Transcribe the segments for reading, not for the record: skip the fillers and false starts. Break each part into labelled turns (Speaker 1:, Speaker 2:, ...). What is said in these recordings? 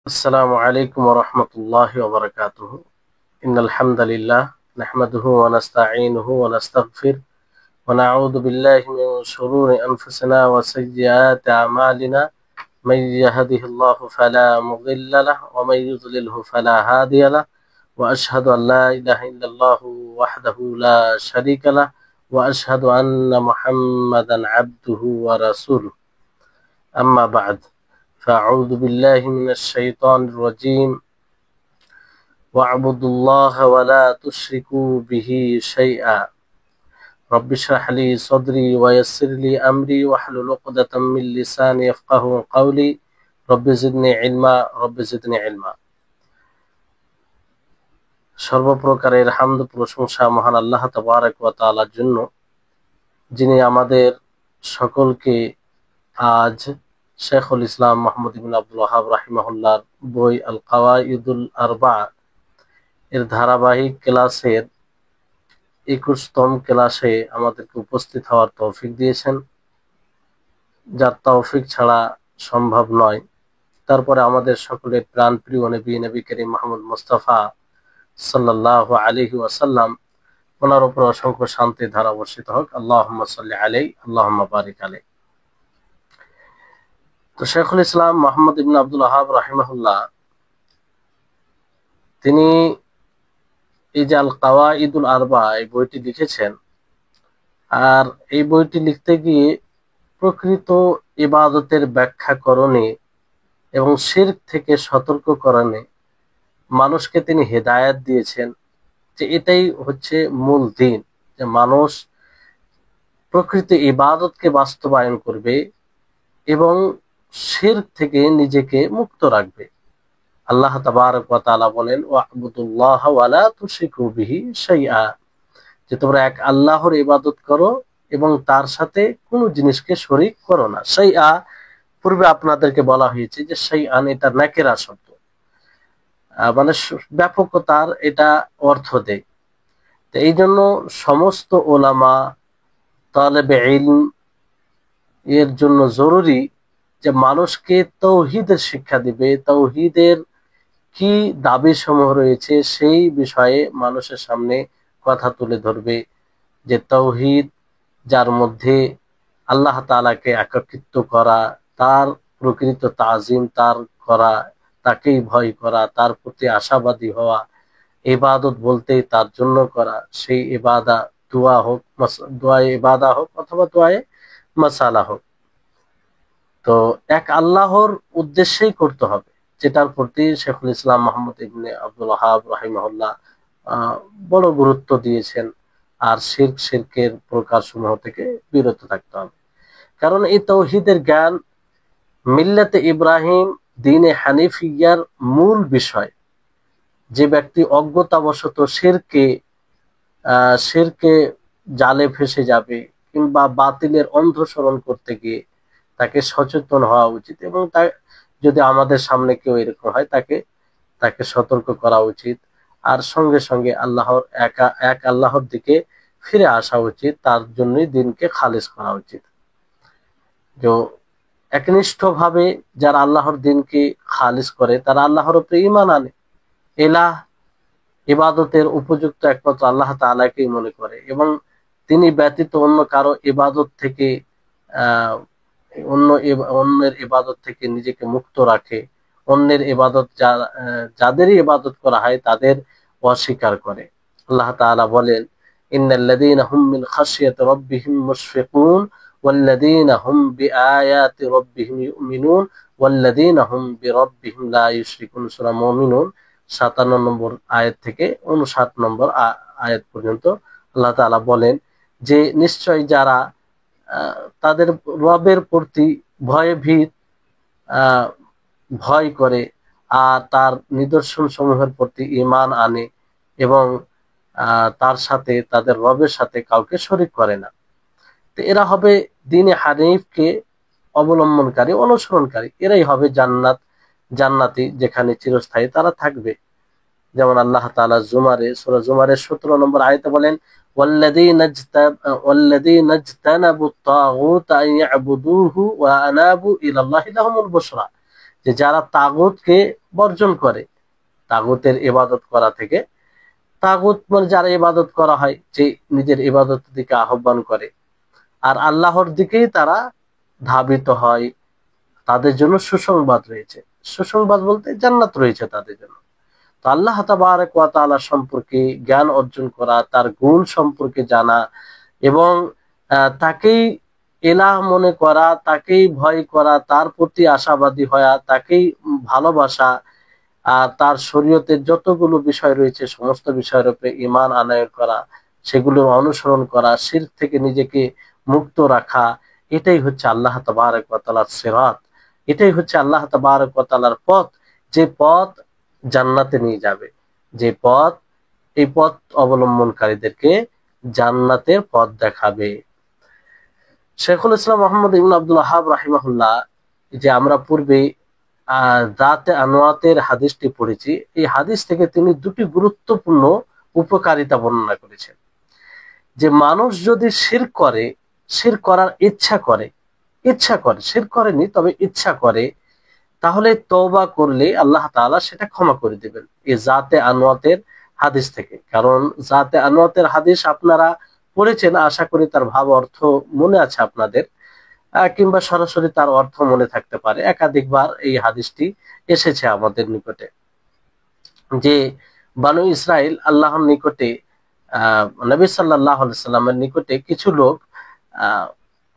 Speaker 1: السلام عليكم ورحمة الله وبركاته. إن الحمد لله نحمده ونستعينه ونستغفر ونعوذ بالله من شرور أنفسنا وسيئات أعمالنا. من يهده الله فلا مضل له ومن يضلله فلا هادي له، وأشهد أن لا إله إلا الله وحده لا شريك له، وأشهد أن محمدا عبده ورسوله. أما بعد، فأعوذ بالله من الشيطان الرجيم. واعبدوا الله ولا تشركوا به شيئا رب اشرح لي صدري ويسر لي أمري واحلل عقدة من لساني يفقهوا قولي رب زدني علما رب زدني علما। সর্বপ্রকারের হামদ প্রশংসা মহান আল্লাহ তাবারক ওয়া তাআলার জন্য, যিনি আমাদের সকলকে আজ শেখুল ইসলাম মুহাম্মদ ইবনে আব্দুল ওয়াহাব রাহিমাহুল্লাহর বই আল কাওয়াইদুল আরবা এর ধারাবাহিক ক্লাসের 21তম ক্লাসে আমাদেরকে উপস্থিত হওয়ার তৌফিক দিয়েছেন, যার তৌফিক ছাড়া সম্ভব নয়। তারপরে আমাদের সকলের প্রাণপ্রিয় নবী করিম মুহাম্মদ মুস্তাফা সাল্লাল্লাহু আলাইহি ওয়াসাল্লাম, ওনার উপর অসংখ্য শান্তি ধারা বর্ষিত হোক। আল্লাহুম্মা সাল্লি আলাইহি আল্লাহুম্মা বারিক আলাইহি। তো শেখুল ইসলাম মুহাম্মদ ইবনে আব্দুল ওয়াহাব রাহিমাহুল্লাহ তিনি এই যে আল কাওয়াইদুল আরবা এই বইটি লিখেছেন, আর এই বইটি লিখতে গিয়ে প্রকৃত ইবাদতের ব্যাখ্যাকরণে এবং শিরক থেকে সতর্ককরণে মানুষকে তিনি হেদায়েত দিয়েছেন যে এটাই হচ্ছে মূল দিন, যে মানুষ প্রকৃত ইবাদতকে বাস্তবায়ন করবে এবং শিরক থেকে নিজেকে মুক্ত রাখবে। আল্লাহ তাবারক ওয়া তাআলা বলেন, ওয়া'বুদুল্লাহ ওয়া লা তুশরিকু বিহি শাইআ, যে তোমরা এক আল্লাহর ইবাদত করো এবং তার সাথে কোনো জিনিসকে শরীক করো না। শাইআ পূর্বে আপনাদেরকে বলা হয়েছে যে শাইআন এটা নাকিরা শব্দ, মানে ব্যাপকতার এটা অর্থ দেয়। তো এই জন্য সমস্ত ওলামা, তালেবে ইলম এর জন্য জরুরি যে মানুষকে তাওহীদের শিক্ষা দিবে, তাওহীদের কি দাবি সমূহ রয়েছে সেই বিষয়ে মানুষের সামনে কথা তুলে ধরবে, যে তাওহীদ যার মধ্যে আল্লাহ তাআলাকে একাকিত্ব করা, তার প্রকৃত তাজিম তার করা, তাকেই ভয় করা, তার প্রতি আশাবাদী হওয়া, ইবাদত বলতে তার জন্য করা, সেই ইবাদা দোয়া হোক, দোয়ায়ে ইবাদা হোক অথবা দোয়ায়ে মাসালা হোক, তো এক আল্লাহর উদ্দেশ্যেই করতে হবে, যেটার প্রতি শেখুল ইসলাম মুহাম্মদ ইবনে আব্দুল ওয়াহাব রাহিমাহুল্লাহ বড় গুরুত্ব দিয়েছেন। আর শিরকের প্রকারসমূহ থেকে বিরত থাকতে হবে, কারণ এই তাওহীদের জ্ঞান মিল্লাতে ইব্রাহিম দ্বীনে হানিফিয়ার মূল বিষয়। যে ব্যক্তি অজ্ঞতাবশত শিরকে জালে ফেসে যাবে কিংবা বাতিলের অনুসরণ করতে গিয়ে, তাকে সচেতন হওয়া উচিত এবং যদি আমাদের সামনে কেউ এরকম হয় তাকে সতর্ক করা উচিত, আর সঙ্গে সঙ্গে এক আল্লাহর দিকে ফিরে আসা উচিত, তার জন্যই দিনকে খালিস করা উচিত। যে একনিষ্ঠভাবে যারা আল্লাহর দিনকে খালিস করে তারা আল্লাহর উপরে ঈমান আনে, ইবাদতের উপযুক্ত একমাত্র আল্লাহ তাআলাকেই মনে করে এবং তিনি ব্যতীত অন্য কারো ইবাদত থেকে অন্যের ইবাদত থেকে নিজেকে মুক্ত রাখে, অন্যের ইবাদত যাদেরই ইবাদত করা হয় তাদের অস্বীকার করে। আল্লাহ তাআলা বলেন, ইন্নাল্লাযীনা হুম মিন খাশিয়াতি রাব্বিহিম মুশফিকুন ওয়াল্লাযীনা হুম বিআয়াতি রাব্বিহিম ইউমিনুন ওয়াল্লাযীনা হুম বিরাব্বিহিম লা ইউশরিকুন। সূরা মুমিনুন 57 নম্বর আয়াত থেকে 59 নম্বর আয়াত পর্যন্ত আল্লাহ তাআলা বলেন যে নিশ্চয় যারা তাদের রবের প্রতি ভয় করে আর তার নিদর্শন সমূহের প্রতি ঈমান আনে এবং তার সাথে তাদের রবের সাথে কাউকে শরীক করে না, তো এরা হবে দ্বীনে হানিফকে অবলম্বনকারী, অনুসরণকারী, এরাই হবে জান্নাতি, যেখানে চিরস্থায়ী তারা থাকবে। যেমন আল্লাহ তাআলা সূরা জুমারের 17 নম্বর আয়াতে বলেন, ওয়াল্লাযীনা ইজতানাবুত তাগুত আন ইয়াবুদুহু ওয়া আনাবু ইলাল্লাহি লাহুমুল বুশরা, যে যারা তাগুতকে বর্জন করে, তাগুতের ইবাদত করা থেকে, তাগুত মানে যারা ইবাদত করা হয়, যে নিজের ইবাদতের দিকে আহ্বান করে আর আল্লাহর দিকেই তারা ধাবিত হয়, তাদের জন্য সুসংবাদ রয়েছে। সুসংবাদ বলতে জান্নাত রয়েছে তাদের জন্য। তো আল্লাহ তাবারক ওয়া তাআলা সম্পর্কে জ্ঞান অর্জন করা, তার গুণ সম্পর্কে জানা এবং তাকেই ইলাহ মনে করা, তাকেই ভয় করা, তার প্রতি আশাবাদী হওয়া, তাকেই ভালোবাসা, আর তার শরীয়তের যতগুলো বিষয় রয়েছে সমস্ত বিষয়ের উপরে ঈমান আনয়ন করা, সেগুলোর অনুসরণ করা, শিরক থেকে নিজেকে মুক্ত রাখা, এটাই হচ্ছে আল্লাহ তাবারক ওয়া তাআলার সিরাত। এটাই হচ্ছে আল্লাহ তাবারক ওয়া তাআলার পথ, যে পথ জান্নাতে নিয়ে যাবে, যে পথ, এই পথ অবলম্বনকারীদেরকে জান্নাতের পথ দেখাবে। শেখুল ইসলাম মুহাম্মদ ইবনে আব্দুল ওয়াহ্হাব রাহিমাহুল্লাহ, যে আমরা পূর্বে যাতে আনোয়াতের হাদিসটি পড়েছি, এই হাদিস থেকে তিনি দুটি গুরুত্বপূর্ণ উপকারিতা বর্ণনা করেছেন। যে মানুষ যদি শিরক করে, শিরক করার ইচ্ছা করে, শিরক করেনি তবে ইচ্ছা করে, তাহলে তওবা করলে আল্লাহ তাআলা সেটা ক্ষমা করে দিবেন, এই জাতে আনোয়াতের হাদিস থেকে। কারণ জাতে আনোয়াতের হাদিস আপনারা পড়েছেন, আশা করি তার ভাব অর্থ মনে আছে আপনাদের, কিংবা সরাসরি তার অর্থ মনে থাকতে পারে। একাধিকবার এই হাদিসটি এসেছে আমাদের নিকটে, যে বানু ইসরাইল আল্লাহর নিকটে, নবী সাল্লাল্লাহু আলাইহি সাল্লামের নিকটে কিছু লোক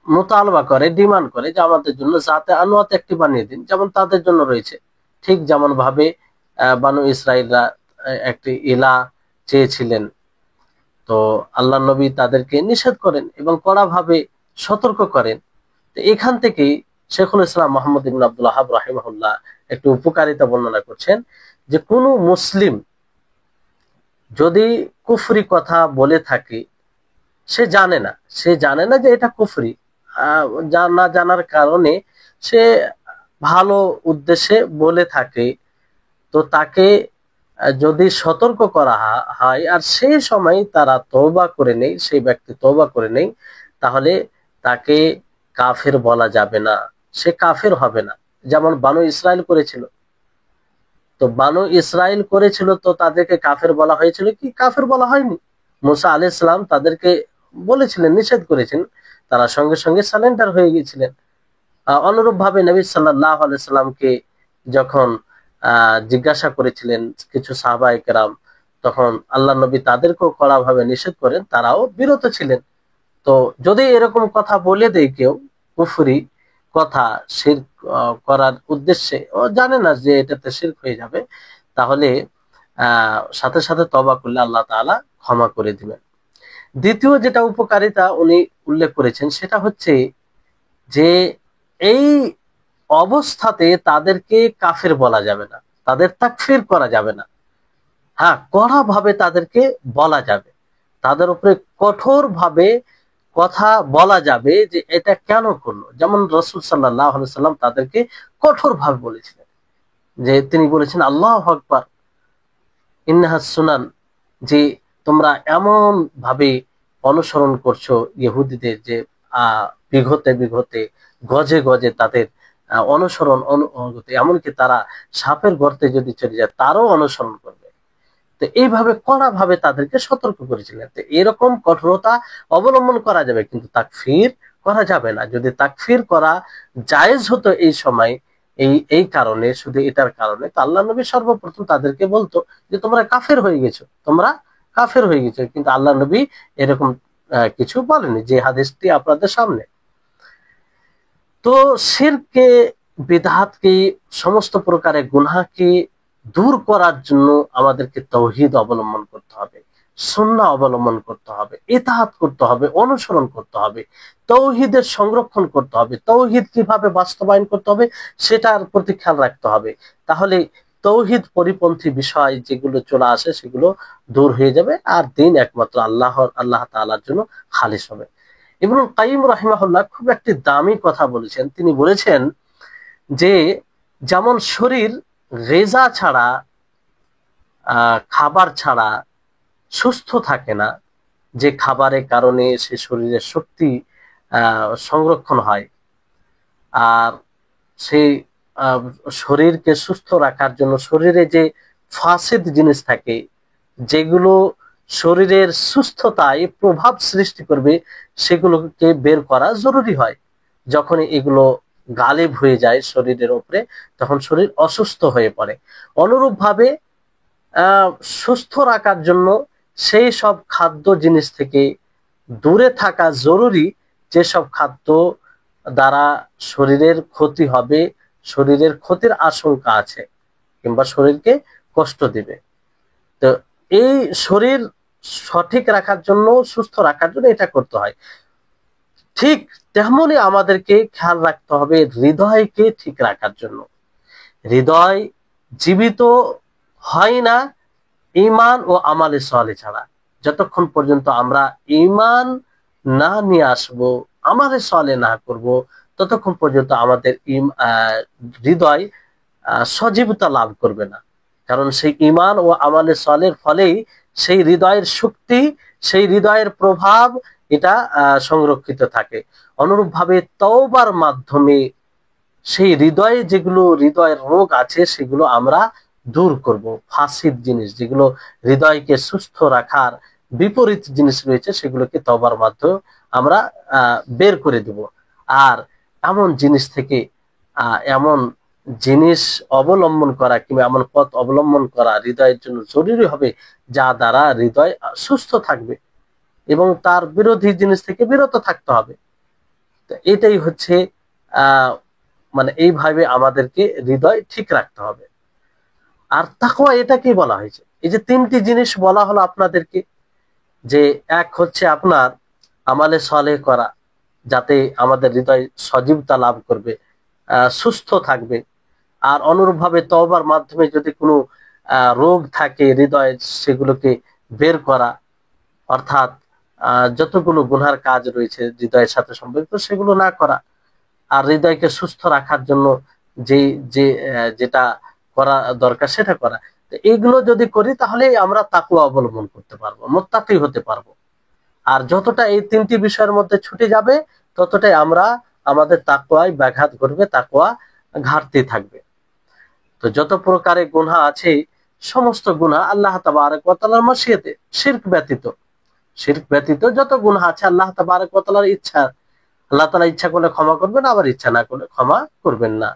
Speaker 1: মোতালবা করে, ডিমান্ড করে যে আমাদের জন্য জাতে আনোয়াত একটি বানিয়ে দিন, যেমন তাদের জন্য রয়েছে। ঠিক যেমন ভাবে বানু ইসরাইলরা একটি ইলাহ চেয়েছিলেন, তো আল্লাহ নবী তাদেরকে নিষেধ করেন এবং কড়াভাবে সতর্ক করেন। তো এখান থেকেই শেখুল ইসলাম মুহাম্মদ ইবনে আব্দুল ওয়াহ্হাব রাহিমাহুল্লাহ একটু উপকারিতা বর্ণনা করছেন, যে কোনো মুসলিম যদি কুফরি কথা বলে থাকে, সে জানে না যে এটা কুফরি, না জানার কারণে সে ভালো উদ্দেশ্যে বলে থাকে, তো তাকে যদি সতর্ক করা হয় আর সেই সময় তারা তওবা করে নেই, সেই ব্যক্তি তওবা করে নেই, তাহলে তাকে কাফের বলা যাবে না, সে কাফের হবে না। যেমন বানু ইসরাইল করেছিল, তো বানু ইসরাইল করেছিল, তো তাদেরকে কাফের বলা হয়েছিল কি? কাফের বলা হয়নি। মুসা আলাইহিস সালাম তাদেরকে বলেছিলেন, নিষেধ করেছেন, তারা সঙ্গে সঙ্গে সারেন্ডার হয়ে গিয়েছিলেন। অনুরূপ ভাবে নবী সাল্লাল্লাহু আলাইহি সাল্লামকে যখন জিজ্ঞাসা করেছিলেন কিছু সাহাবায়ে কেরাম, তখন আল্লাহ নবী তাদেরকেও কড়াভাবে নিষেধ করেন, তারাও বিরত ছিলেন। তো যদি এরকম কথা বলে দেয় কেউ, কুফরি কথা, শিরক করার উদ্দেশ্যে, ও জানে না যে এটাতে শিরক হয়ে যাবে, তাহলে সাথে সাথে তওবা করলে আল্লাহ তাআলা ক্ষমা করে দিবেন। দ্বিতীয় যেটা উপকারিতা উনি উল্লেখ করেছেন, সেটা হচ্ছে যে এই অবস্থাতে তাদেরকে কাফের বলা যাবে না, তাদের তাকফির করা যাবে না। হ্যাঁ, কড়া ভাবে তাদেরকে বলা যাবে, তাদের উপরে কঠোর ভাবে কথা বলা যাবে যে এটা কেন করলো। যেমন রাসূল সাল্লাল্লাহু আলাইহি সাল্লাম তাদেরকে কঠোর ভাবে বলেছিলেন, যে তিনি বলেছেন আল্লাহু আকবার ইন্নাহাস সুনান, যে তোমরা এমন ভাবে অনুসরণ করছো ইহুদিদের, যে বিঘতে বিঘতে, গজে গজে তাদের অনুসরণ, এমনকি তারা সাপের গর্তে যদি চলে যায় তারও অনুসরণ করবে। তো এইভাবে কড়া ভাবে তাদেরকে সতর্ক করেছিলেন। তো এরকম কঠোরতা অবলম্বন করা যাবে, কিন্তু তাকফির করা যাবে না। যদি তাকফির করা জায়েজ হতো এই সময়, এই কারণে, শুধু এটার কারণে, তো আল্লাহ নবী সর্বপ্রথম তাদেরকে বলতো যে তোমরা কাফের হয়ে গেছো, তোমরা কাফের হয়ে গেছো। কিন্তু আল্লাহ নবী এরকম কিছু বলেনি, যে হাদিসটি আপনাদের সামনে। তো শিরকে, বিদআতকে, সমস্ত প্রকারের গুনাহকে দূর করার জন্য আমাদেরকে তাওহীদ অবলম্বন করতে হবে, সুন্নাহ অবলম্বন করতে হবে, ইতাআত করতে হবে, অনুসরণ করতে হবে, তাওহীদের সংরক্ষণ করতে হবে, তাওহীদ কিভাবে বাস্তবায়ন করতে হবে সেটার প্রতি খেয়াল রাখতে হবে। তাহলে তাওহীদ পরিপন্থী বিষয় যেগুলো চলে আসে সেগুলো দূর হয়ে যাবে, আর দিন একমাত্র আল্লাহ তাআলার জন্য খালিস হবে। ইবনুল কাইয়িম রাহিমাহুল্লাহ খুব একটি দামি কথা বলেছেন। তিনি বলেছেন যে যেমন শরীর রেজা ছাড়া, খাবার ছাড়া সুস্থ থাকে না, যে খাবারের কারণে সে শরীরের শক্তি সংরক্ষণ হয়, আর সেই আহ, শরীরকে সুস্থ রাখার জন্য শরীরে যে ফাসিদ জিনিস থাকে, যেগুলো শরীরের সুস্থতায় প্রভাব সৃষ্টি করবে, সেগুলোকে বের করা জরুরি হয়। যখন এগুলো গালিব হয়ে যায় শরীরের উপরে, তখন শরীর অসুস্থ হয়ে পড়ে। অনুরূপভাবে আহ সুস্থ রাখার জন্য সেই সব খাদ্য জিনিস থেকে দূরে থাকা জরুরি, যেসব খাদ্য দ্বারা শরীরের ক্ষতি হবে, শরীরের ক্ষতির আশঙ্কা আছে, কিংবা শরীরকে কষ্ট দিবে। তো এই শরীর সঠিক রাখার জন্য, সুস্থ রাখার জন্য এটা করতে হয়। ঠিক তেমনি আমাদেরকে খেয়াল রাখতে হবে হৃদয়কে ঠিক রাখার জন্য। হৃদয় জীবিত হয় না ঈমান ও আমালে সালেহ ছাড়া। যতক্ষণ পর্যন্ত আমরা ঈমান না নিয়ে আসব, আমালে সালেহ না করব, ততক্ষণ পর্যন্ত আমাদের হৃদয় সজীবতা লাভ করবে না। কারণ সেই ঈমান ও আমালে সালেহর ফলেই সেই হৃদয়ের শক্তি, সেই হৃদয়ের প্রভাব এটা সংরক্ষিত থাকে। অনুরূপভাবে তওবার মাধ্যমে সেই হৃদয়ে যেগুলো হৃদয়ের রোগ আছে, সেগুলো আমরা দূর করব। ফাসিদ জিনিস, যেগুলো হৃদয়কে সুস্থ রাখার বিপরীত জিনিস রয়েছে, সেগুলোকে তওবার মাধ্যমে আমরা বের করে দেব। আর এমন জিনিস থেকে এমন জিনিস অবলম্বন করা, কিংবা এমন পথ অবলম্বন করা হৃদয়ের জন্য জরুরি হবে, যা দ্বারা হৃদয় সুস্থ থাকবে, এবং তার বিরোধী জিনিস থেকে বিরত থাকতে হবে। তো এটাই হচ্ছে আহ মানে এইভাবে আমাদেরকে হৃদয় ঠিক রাখতে হবে। আর তাকওয়া এটাকেই বলা হয়েছে। এই যে তিনটি জিনিস বলা হলো আপনাদেরকে, যে এক হচ্ছে আপনার আমালে সালেহ করা, যাতে আমাদের হৃদয় সজীবতা লাভ করবে, সুস্থ থাকবে। আর অনুরূপভাবে তওবার মাধ্যমে যদি কোনো রোগ থাকে হৃদয়ের, সেগুলোকে বের করা, অর্থাৎ যতগুলো গুনার কাজ রয়েছে হৃদয়ের সাথে সম্পর্কিত, সেগুলো না করা। আর হৃদয়কে সুস্থ রাখার জন্য যে যে যেটা করা দরকার সেটা করা। তো এইগুলো যদি করি, তাহলে আমরা তাকওয়া অবলম্বন করতে পারবো, মুত্তাকি হতে পারবো। আর যতটা এই তিনটি বিষয়ের মধ্যে ছুটে যাবে, ততটাই আমরা আমাদের তাকওয়ায় ব্যাঘাত ঘটবে, তাকওয়া ঘাটতি থাকবে। তো যত প্রকারের গুনাহ আছে, সমস্ত গুনাহ আল্লাহ তাবারক ওয়া তাআলার মাশিয়াতে, শিরক ব্যতীত, শিরক ব্যতীত যত গুনাহ আছে আল্লাহ তাবারক ওয়া তাআলার ইচ্ছা। আল্লাহ তাআলা ইচ্ছা করলে ক্ষমা করবেন, আবার ইচ্ছা না করলে ক্ষমা করবেন না,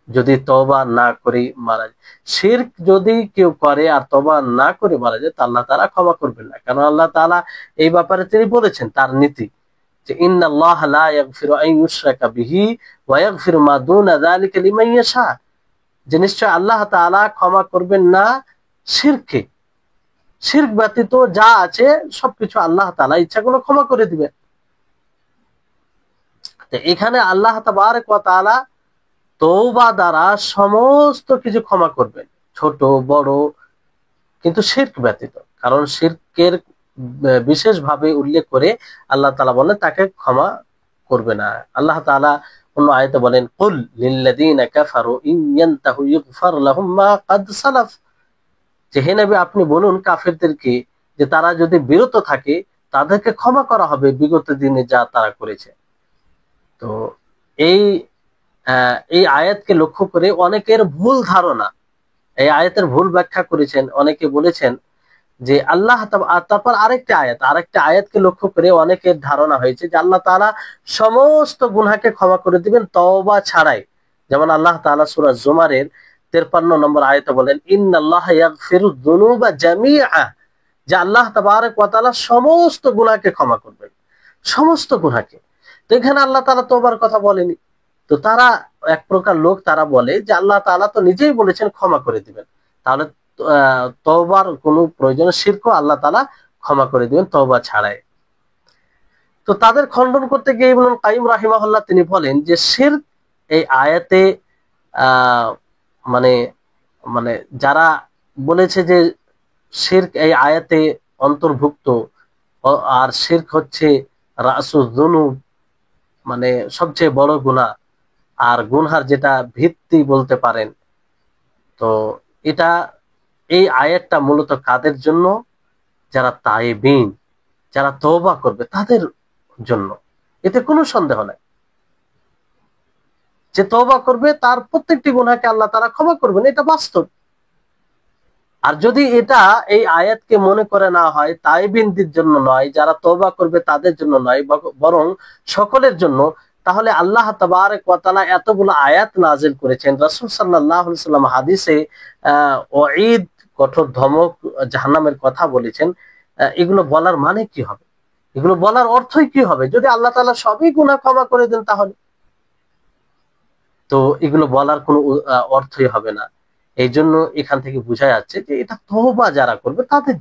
Speaker 1: যদি তওবা না করে মারা যায়। শিরক যদি কেউ করে আর তওবা না করে মারা যায়, তা আল্লাহ তাআলা ক্ষমা করবেন না। কারণ আল্লাহ তাআলা এই ব্যাপারে তিনি বলেছেন, তার নীতি, যে ইন্নাল্লাহা লা ইয়াগফিরু আন ইউশরাকা বিহি ওয়া ইয়াগফিরু মা দুনা যালিকা লিমান ইয়াশা, যে নিশ্চয় আল্লাহ তাআলা ক্ষমা করবেন না শিরকে, শিরক ব্যতীত যা আছে সবকিছু আল্লাহ তাআলা ইচ্ছা করলে ক্ষমা করে দিবেন। তো এখানে আল্লাহ তাবারক ওয়া তাআলা তওবা দ্বারা সমস্ত কিছু ক্ষমা করবেন, ছোট বড়, কিন্তু শিরক ব্যতীত। কারণ শিরকের বিশেষভাবে উল্লেখ করে আল্লাহ তাআলা বলেন তাকে ক্ষমা করবে না। আল্লাহ তাআলা অন্য আয়াতে বলেন, কুল লিল্লাযীনা কাফারু ইন ইয়ানতাহু ইগফার লাহুম মা ক্বাদ সালাফ, যে হে নবী আপনি বলুন কাফেরদেরকে, যে তারা যদি বিরত থাকে, তাদেরকে ক্ষমা করা হবে বিগত দিনে যা তারা করেছে। তো এই এই আয়াতকে লক্ষ্য করে অনেকের ভুল ধারণা, এই আয়াতের ভুল ব্যাখ্যা করেছেন। অনেকে বলেছেন যে আল্লাহ, তারপর আরেকটা আয়াতকে লক্ষ্য করে অনেকের ধারণা হয়েছে যে আল্লাহ তাআলা সমস্ত গুনাহকে ক্ষমা করে দিবেন তওবা ছাড়াই। যেমন আল্লাহ তাআলা সূরা জুমারের 53 নম্বর আয়াতে বলেন, ইন্নাল্লাহা ইয়াগফিরুয যুনুবা জামিআ, যে আল্লাহ তাবারক ওয়া তাআলা সমস্ত গুনাহকে ক্ষমা করবেন, সমস্ত গুনাহকে। তো এখানে আল্লাহ তাআলা তওবার কথা বলেনি। তো তারা, এক প্রকার লোক, তারা বলে যে আল্লাহ তাআলা তো নিজেই বলেছেন ক্ষমা করে দিবেন, তাহলে তওবার কোনো প্রয়োজন, শিরকও আল্লাহ তাআলা ক্ষমা করে দিবেন তওবা ছাড়াই। তো তাদের খণ্ডন করতে গিয়ে ইবনুল কাইয়িম রাহিমাহুল্লাহ তিনি বলেন যে শিরক এই আয়াতে মানে মানে যারা বলেছে যে শিরক এই আয়াতে অন্তর্ভুক্ত, আর শিরক হচ্ছে রাসুয যুনুব, মানে সবচেয়ে বড় গুনাহ, আর গুনহার যেটা ভিত্তি বলতে পারেন। তো এটা, এই আয়াতটা মূলত কাদের জন্য? যারা তায়েবিন, যারা তওবা করবে তাদের জন্য, এতে কোনো সন্দেহ নাই। যে তওবা করবে তার প্রত্যেকটি গুনাহকে আল্লাহ তাআলা ক্ষমা করবেন, এটা বাস্তব। আর যদি এটা এই আয়াতকে মনে করে না হয় তাইবিনদের জন্য নয়, যারা তওবা করবে তাদের জন্য নয়, বরং সকলের জন্য, তাহলে আল্লাহ তাবারক ওয়া তাআলা এতগুলো আয়াত নাযিল করেছেন। রাসূল সাল্লাল্লাহু আলাইহি ওয়াসাল্লাম হাদিসে ওয়াঈদ, কঠোর ধমক, জাহান্নামের কথা বলেছেন। এগুলো বলার মানে কি হবে? এগুলো বলার অর্থই কি হবে? যদি আল্লাহ তাআলা সবই গুনাহ ক্ষমা করে দেন তাহলে তো এগুলো বলার কোনো অর্থই হবে না। এই জন্য এখান থেকে বোঝা যাচ্ছে যে এটা তওবা যারা করবে তাদের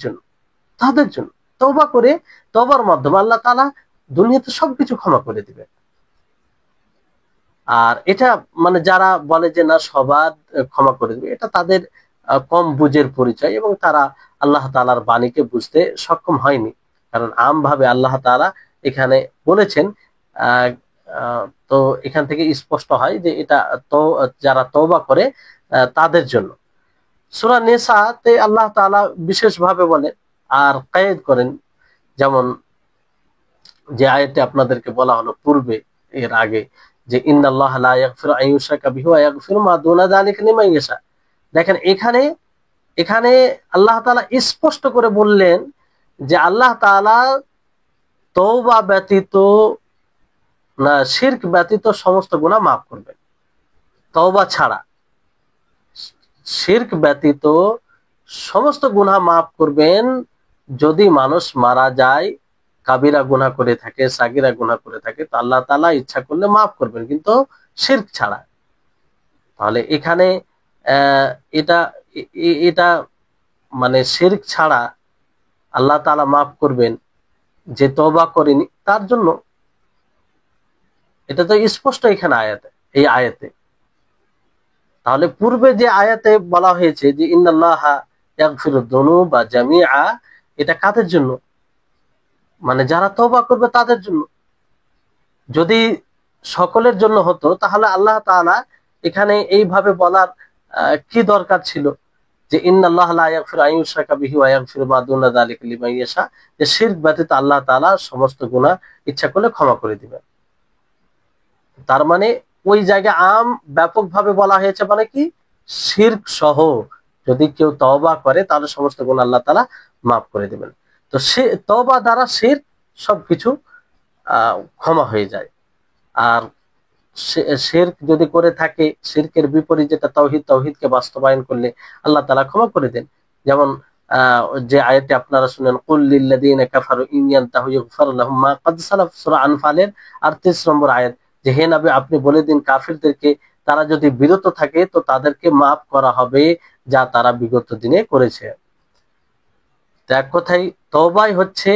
Speaker 1: জন্য তওবা করে, তওবার মাধ্যমে আল্লাহ তাআলা দুনিয়াতে সবকিছু ক্ষমা করে দিবে। আর এটা মানে যারা বলে যে না সবার ক্ষমা করে দিবে, এটা তাদের কম বুঝের পরিচয়, এবং তারা আল্লাহ তাআলার বাণীকে বুঝতে সক্ষম হয়নি। কারণ আমভাবে আল্লাহ তাআলা এখানে বলেছেন, তো এখান থেকে স্পষ্ট হয় যে এটা তো যারা তওবা করে তাদের জন্য। সূরা নিসাতে আল্লাহ তাআলা বিশেষভাবে বলেন আর কায়েদ করেন, যেমন যে আয়াতে আপনাদেরকে বলা হলো পূর্বে এর আগে, যে ইন্নাল্লাহা লা ইয়াগফিরু আন ইউশরাকা বিহি ওয়া ইয়াগফিরু মা দুনা যালিকা লিমান ইয়াশা। দেখেন এখানে আল্লাহ তাআলা স্পষ্ট করে বললেন যে আল্লাহ তাআলা তওবা ব্যতীত না শিরক ব্যতীত সমস্ত গুনাহ মাফ করবেন। তওবা ছাড়া শিরক ব্যতীত সমস্ত গুনাহ মাফ করবেন। যদি মানুষ মারা যায় কাবিরা গুনাহ করে থাকে, সাগিরা গুনাহ করে থাকে, তো আল্লাহ তাআলা ইচ্ছা করলে মাফ করবেন, কিন্তু শিরক ছাড়া। তাহলে এখানে এটা এটা মানে শিরক ছাড়া আল্লাহ তাআলা মাফ করবেন যে তওবা করেনি তার জন্য। এটা তো স্পষ্ট এখানে এই আয়াতে। তাহলে পূর্বে যে আয়াতে বলা হয়েছে যে ইন্নাল্লাহা ইয়াগফিরুদ যুনুবা জামিআ, এটা কাদের জন্য? মানে যারা তওবা করবে তাদের জন্য। যদি সকলের জন্য হতো তাহলে আল্লাহ তাআলা এখানে এইভাবে বলার কি দরকার ছিল যে ইন্নাল্লাহা লা ইয়াগফিরু আন ইউশরাকা বিহি ওয়া ইয়াগফিরু মা দুনা যালিকা লিমান ইয়াশা, যে শিরক ব্যতীত আল্লাহ তাআলা সমস্ত গুনাহ ইচ্ছা করলে ক্ষমা করে দিবেন। তার মানে ওই জায়গায় ব্যাপকভাবে বলা হয়েছে, মানে কি শিরক সহ যদি কেউ তওবা করে তাহলে সমস্ত গুনাহ আল্লাহ তাআলা মাফ করে দিবেন। তো সে তওবা দ্বারা শিরক সবকিছু ক্ষমা হয়ে যায়। আর শিরক যদি করে থাকে, শিরকের বিপরীত যেটা তাওহীদ, তাওহীদকে বাস্তবায়ন করলে আল্লাহ তাআলা ক্ষমা করে দেন। যেমন যে আয়াতে আপনারা শুনেন, কুল লিল্লাযীনা কাফারু ইন ইয়ানতাহু ইগফার লাহুম মা ক্বাদ সালাফ, সূরা আনফালের 38 নম্বর আয়াত, যে হে নবী আপনি বলে দিন কাফিরদেরকে তারা যদি বিরত থাকে তো তাদেরকে মাফ করা হবে যা তারা বিগত দিনে করেছে। তো এক কথায় তওবাই হচ্ছে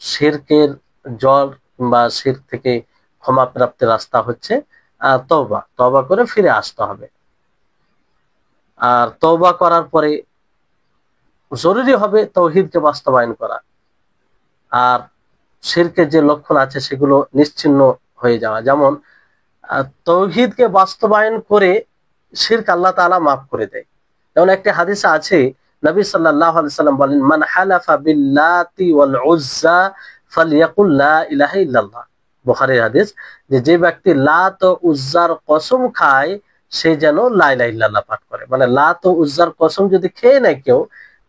Speaker 1: শিরকের জড়, কিংবা শিরক থেকে ক্ষমা প্রাপ্তির রাস্তা হচ্ছে তওবা। তওবা করে ফিরে আসতে হবে। আর তওবা করার পরে জরুরি হবে তাওহীদকে বাস্তবায়ন করা। আর শিরকের যে লক্ষণ আছে সেগুলো নিশ্চিহ্ন হয়ে যাওয়া। যেমন তাওহীদকে বাস্তবায়ন করে শিরক আল্লাহ তাআলা মাফ করে দেয়। যেমন একটি হাদিসে আছে, নবী সাল্লাল্লাহু আলাইহি সাল্লাম বলেন, মান হালাফা বিল্লাতি ওয়াল উজ্জা ফালইয়াকুল লা ইলাহা ইল্লাল্লাহ। বুখারীর হাদিস, যে ব্যক্তি লাত ও উজ্জার কসম খায় সে যেন লা ইলাহা ইল্লাল্লাহ পাঠ করে। মানে লাত ও উজ্জার কসম যদি খেয়ে নেয় কেউ,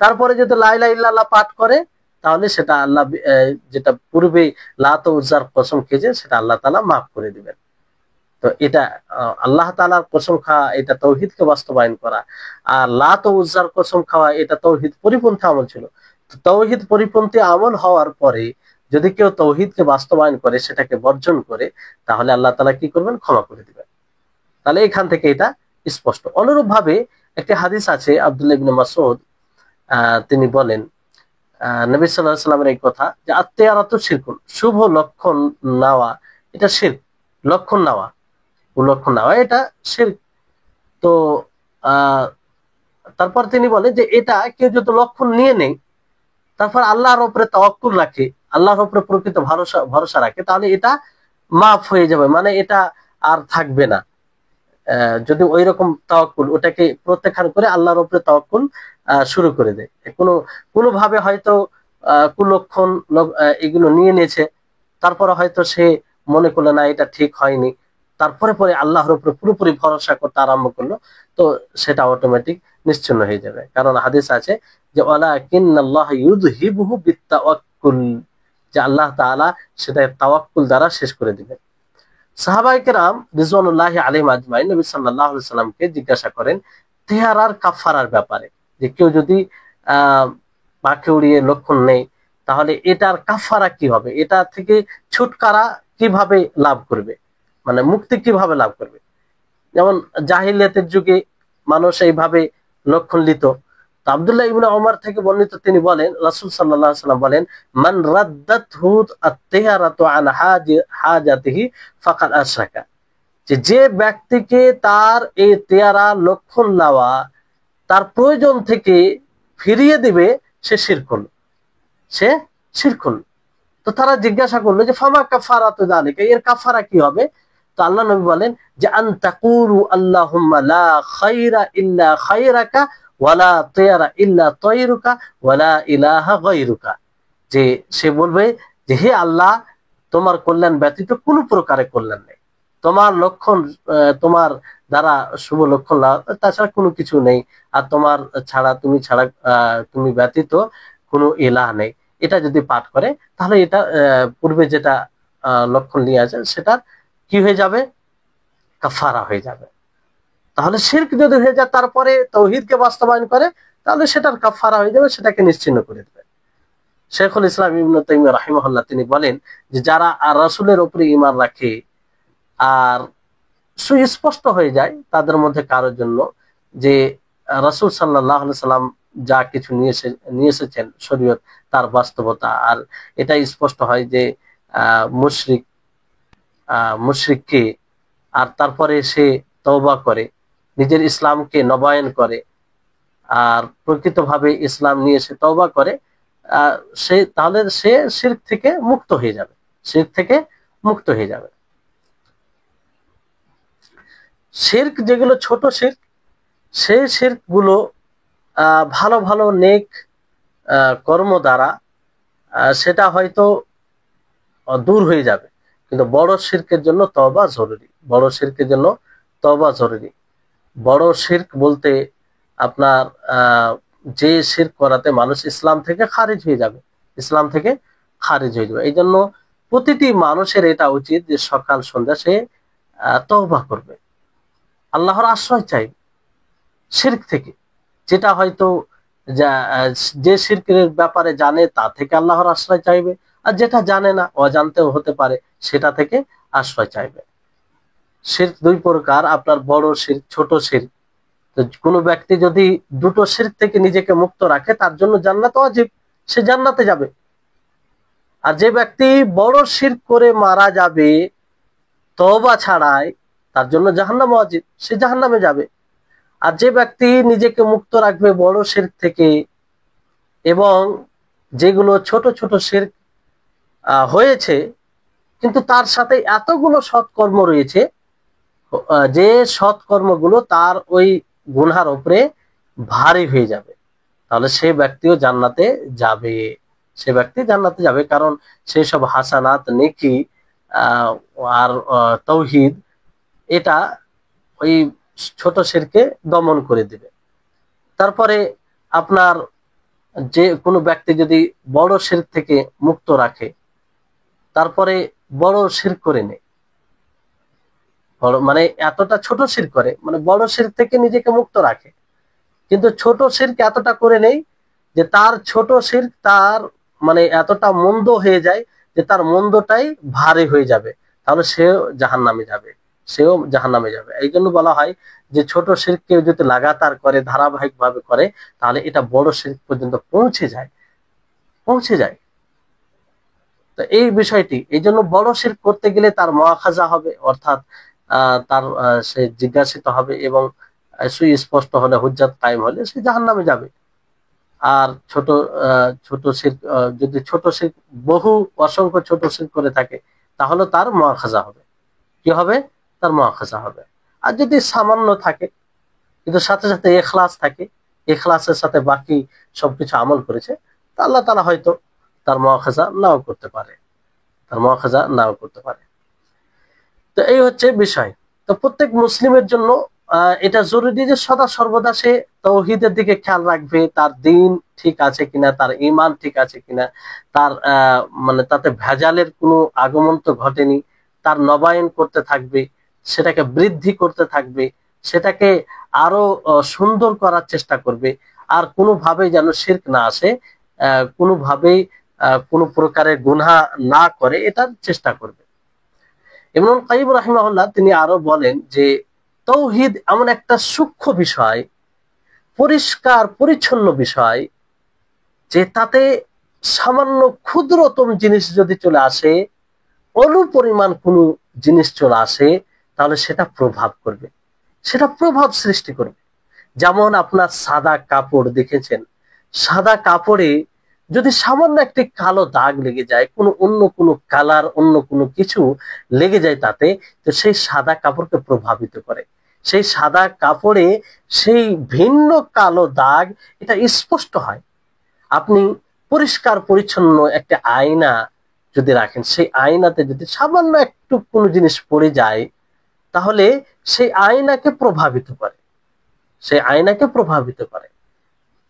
Speaker 1: তারপরে যদি লা ইলাহা ইল্লাল্লাহ পাঠ করে, তাহলে সেটা আল্লাহ যেটা পূর্বে লাত ও উজ্জার কসম খেয়েছে সেটা আল্লাহ তাআলা মাফ করে দিবেন। তো এটা আল্লাহ তাআলার কসম খাওয়া, এটা তাওহীদকে বাস্তবায়ন করা। আর লাত ও উজ্জার কসম খাওয়া, এটা তাওহীদ পরিপন্থী আমল ছিল। তো তাওহীদ পরিপন্থী আমল হওয়ার পরে যদি কেউ তাওহীদকে বাস্তবায়ন করে, সেটাকে বর্জন করে, তাহলে আল্লাহ তাআলা কি করবেন? ক্ষমা করে দিবেন। তাহলে এখান থেকে এটা স্পষ্ট। অনুরূপ ভাবে একটি হাদিস আছে, আব্দুল্লাহ ইবনে মাসউদ তিনি বলেন, নবী সাল্লাল্লাহু আলাইহি ওয়াসাল্লামের এই কথা, যে আত-তিয়ারাতু শিরকুন, শুভ লক্ষণ নেওয়া এটা শিরক। লক্ষণ নেওয়া এটা শিরক। তো তারপর তিনি বলে যে এটা কেউ যদি লক্ষণ নিয়ে নেই, তারপর আল্লাহর উপরে তাওয়াক্কুল রাখে, আল্লাহর উপরে প্রকৃত ভরসা রাখে, তাহলে এটা মাফ হয়ে যাবে, মানে এটা আর থাকবে না। যদি ওই রকম তাওয়াক্কুল ওটাকে প্রত্যাখ্যান করে আল্লাহর উপরে তাওয়াক্কুল শুরু করে দেয়, কোনো ভাবে হয়তো কুলক্ষণ এগুলো নিয়ে নিয়েছে, তারপরে হয়তো সে মনে করলো না এটা ঠিক হয়নি, তারপরে পরে আল্লাহর উপরে পুরোপুরি ভরসা করতে আরম্ভ করলো, তো সেটা অটোমেটিক নিশ্চিন্ন হয়ে যাবে। কারণ হাদিস আছে যে ওয়ালাকিন্নাল্লাহ ইউযহিবুহু বিত্তাওয়াক্কুল, যে আল্লাহ তাআলা সেটা তাওয়াক্কুল দ্বারা শেষ করে দিবেন। সাহাবায়ে কেরাম রিজওয়ানুল্লাহি আলাইহিম আজমাইন নবী সাল্লাল্লাহু আলাইহি সাল্লামকে জিজ্ঞাসা করেন তিহারার কাফারার ব্যাপারে, যে কেউ যদি পাখি উড়িয়ে লক্ষণ নেই তাহলে এটার কাফারা কি হবে, এটা থেকে ছুটকারা কিভাবে লাভ করবে, মানে মুক্তি কিভাবে লাভ করবে। যেমন জাহিলিয়াতের যুগে মানুষ এইভাবে লক্ষণ নিত। তো আব্দুল্লাহ ইবনে ওমর থেকে বর্ণিত, তিনি বলেন রাসূল সাল্লাল্লাহু আলাইহি সাল্লাম বলেন মান রাদ্দাতহু আত-তিহারাতু আন হাজাতিহি ফাকাদ আশরাকা, যে ব্যক্তিকে তার এই তিহারা লক্ষণ নেওয়া তার প্রয়োজন থেকে ফিরিয়ে দিবে সে শিরক করল, সে শিরক করল। তো তারা জিজ্ঞাসা করলো যে ফামা কাফারাতু যালিকা, এর কাফারা কি হবে। তো আল্লাহ নবী বলেন যে আন তাকুলু আল্লাহুম্মা লা খায়রা ইল্লা খায়রাকা ওয়ালা তায়রা ইল্লা তায়রুকা ওয়ালা ইলাহা গায়রুকা, যে সে বলবে যে হে আল্লাহ, তোমার কল্যাণ ব্যতীত কোনো প্রকারে কল্যাণ নেই, তোমার লক্ষণ তোমার দ্বারা শুভ লক্ষণ তাছাড়া কোনো কিছু নেই, আর তোমার ছাড়া তুমি ব্যতীত কোনো ইলাহ নেই। এটা যদি পাঠ করে তাহলে এটা পূর্বে যেটা লক্ষণ নিয়ে আছে সেটা কি হয়ে যাবে, কাফারা হয়ে যাবে। তাহলে শিরক যদি হয়ে যায় তারপরে তাওহীদকে বাস্তবায়ন করে তাহলে সেটার কাফারা হয়ে যাবে, সেটাকে নিশ্চিহ্ন করে দেবে। শেখুল ইসলাম ইবনে তাইমিয়া রাহিমাহুল্লাহ তিনি বলেন যে যারা রাসূলের উপরে ঈমান রাখে আর সুস্পষ্ট হয়ে যায় তাদের মধ্যে কারোর জন্য যে রাসূল সাল্লাল্লাহু আলাইহি সাল্লাম যা কিছু নিয়ে এসেছেন শরীয়ত তার বাস্তবতা, আর এটাই স্পষ্ট হয় যে মুশরিককে আর তারপরে সে তওবা করে নিজের ইসলামকে নবায়ন করে আর প্রকৃতভাবে ইসলাম নিয়ে সে তওবা করে, তাহলে সে শিরক থেকে মুক্ত হয়ে যাবে, শিরক থেকে মুক্ত হয়ে যাবে। শিরক যেগুলো ছোট শিরক, সেই শিরক গুলো ভালো ভালো নেক কর্ম দ্বারা সেটা হয়তো দূর হয়ে যাবে, কিন্তু বড় শিরকের জন্য তওবা জরুরি, বড় শিরকের জন্য তওবা জরুরি। বড় শিরক বলতে আপনার যে শিরক করাতে মানুষ ইসলাম থেকে খারিজ হয়ে যাবে, ইসলাম থেকে খারিজ হয়ে যাবে। এই জন্য প্রতিটি মানুষের এটা উচিত যে সকাল সন্ধ্যা সে তওবা করবে, আল্লাহর আশ্রয় চাইবে শিরক থেকে, যেটা হয়তো যে শিরকের ব্যাপারে জানে তা থেকে আল্লাহর আশ্রয় চাইবে, আর যেটা জানে না অজান্তেও হতে পারে সেটা থেকে আশ্রয় চাইবে। শিরক দুই প্রকার, আপনার বড় শিরক, ছোট শিরক। তো কোনো ব্যক্তি যদি দুটো শিরক থেকে নিজেকে মুক্ত রাখে তার জন্য জান্নাত ওয়াজিব, সে জান্নাতে যাবে। আর যে ব্যক্তি বড় শিরক করে মারা যাবে তওবা ছাড়াই তার জন্য জাহান্নাম ওয়াজিব, সে জাহান্নামে যাবে। আর যে ব্যক্তি নিজেকে মুক্ত রাখবে বড় শিরক থেকে এবং যেগুলো ছোট ছোট শিরক হয়েছে কিন্তু তার সাথে এতগুলো সৎকর্ম রয়েছে যে সৎকর্মগুলো তার ওই গুনহার উপরে ভারী হয়ে যাবে, তাহলে সে ব্যক্তিও জান্নাতে যাবে, সে ব্যক্তি জান্নাতে যাবে। কারণ সেই সব হাসানাত, নেকি আর তাওহীদ এটা ওই ছোট শিরকে দমন করে দিবে। তারপরে আপনার যে কোনো ব্যক্তি যদি বড় শিরক থেকে মুক্ত রাখে তারপরে বড় শিরক করে নেয়, মানে এতটা ছোট শিরক করে, মানে বড় শিরক থেকে নিজেকে মুক্ত রাখে কিন্তু ছোট শিরক এতটা করে নেই যে তার ছোট শিরক তার মানে এতটা মন্দ হয়ে যায় যে তার মন্দটাই ভারী হয়ে যাবে, তাহলে সেও জাহান্নামে যাবে, সেও জাহান্নামে যাবে। এই জন্য বলা হয় যে ছোট শিরক কেউ যদি লাগাতার করে, ধারাবাহিক ভাবে করে, তাহলে এটা বড় শিরক পর্যন্ত পৌঁছে যায়। তো এই বিষয়টি, এই জন্য বড় শিরক করতে গেলে তার মুআখাযা হবে, অর্থাৎ তার সে জিজ্ঞাসিত হবে এবং সুস্পষ্ট হলে, হুজ্জাত কায়েম হলে সে জাহান্নামে যাবে। আর ছোট শিরক যদি ছোট শিরক বহু অসংখ্য ছোট শিরক করে থাকে তাহলে তার মুআখাযা হবে, কি হবে, তার মুআখাযা হবে। আর যদি সামান্য থাকে কিন্তু সাথে সাথে ইখলাস থাকে, ইখলাসের সাথে বাকি সবকিছু আমল করেছে, তা আল্লাহ তাআলা হয়তো তার মুআখাযা নাও করতে পারে, তার মুআখাযা নাও করতে পারে। তো এই হচ্ছে বিষয়। তো প্রত্যেক মুসলিমের জন্য এটা জরুরি যে সদা সর্বদা সে তাওহীদের দিকে খেয়াল রাখবে, তার দিন ঠিক আছে কিনা, তার ঈমান ঠিক আছে কিনা, তার মানে তাতে ভেজালের কোনো আগমন তো ঘটেনি, তার নবায়ন করতে থাকবে, সেটাকে বৃদ্ধি করতে থাকবে, সেটাকে আরো সুন্দর করার চেষ্টা করবে। আর কোনোভাবেই যেন শিরক না আসে, কোনোভাবেই কোনো প্রকারের গুনাহ না করে, এটার চেষ্টা করবে। ইবনুল কাইয়িম রাহিমাহুল্লাহ তিনি আরো বলেন যে তাওহীদ এমন একটা সূক্ষ্ম বিষয়, পরিষ্কার পরিচ্ছন্ন বিষয়, যে তাতে সামান্য ক্ষুদ্রতম জিনিস যদি চলে আসে, অনুপরিমাণ কোনো জিনিস চলে আসে, তাহলে সেটা প্রভাব করবে, সেটা প্রভাব সৃষ্টি করবে। যেমন আপনার সাদা কাপড় দেখেছেন, সাদা কাপড়ে যদি সামান্য একটি কালো দাগ লেগে যায়, কোনো অন্য কোনো কালার, অন্য কোনো কিছু লেগে যায় তাতে, তো সেই সাদা কাপড়কে প্রভাবিত করে। সেই সাদা কাপড়ে সেই ভিন্ন কালো দাগ এটা স্পষ্ট হয়। আপনি পরিষ্কার পরিচ্ছন্ন একটা আয়না যদি রাখেন, সেই আয়নাতে যদি সামান্য একটু কোনো জিনিস পড়ে যায়, তাহলে সেই আয়নাকে প্রভাবিত করে, সেই আয়নাকে প্রভাবিত করে।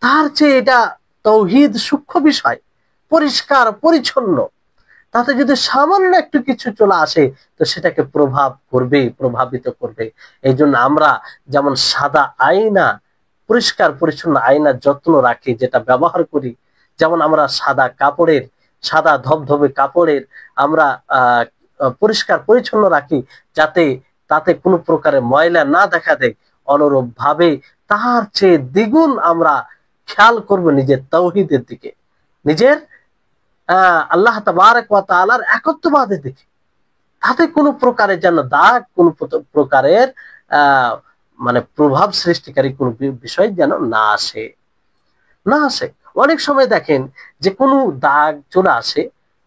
Speaker 1: তার চেয়ে এটা তাওহীদ সূক্ষ্ম বিষয়, পরিষ্কার পরিচ্ছন্ন, তাতে যদি সামান্য একটু কিছু চলে আসে, তো সেটাকে প্রভাব করবে, প্রভাবিত করবে। এই জন্য আমরা যেমন সাদা আয়না, পরিষ্কার পরিচ্ছন্ন আয়নার যত্ন রাখি, যেটা ব্যবহার করি, যেমন আমরা সাদা কাপড়ের, সাদা ধবধবে কাপড়ের আমরা পরিষ্কার পরিচ্ছন্ন রাখি, যাতে তাতে কোনো প্রকারের ময়লা না দেখা দেয়, অনুরূপ ভাবে তার চেয়ে দ্বিগুণ আমরা খেয়াল করব নিজের তাওহীদের দিকে, নিজের আল্লাহ তাবারক ওয়া তাআলার একত্ববাদের দিকে। তাতে কোনো প্রকারের যেন দাগ, কোনো প্রকারের মানে প্রভাব সৃষ্টিকারী কোনো বিষয় যেন না আসে, না আসে। অনেক সময় দেখেন যে কোনো দাগ চলে আসে,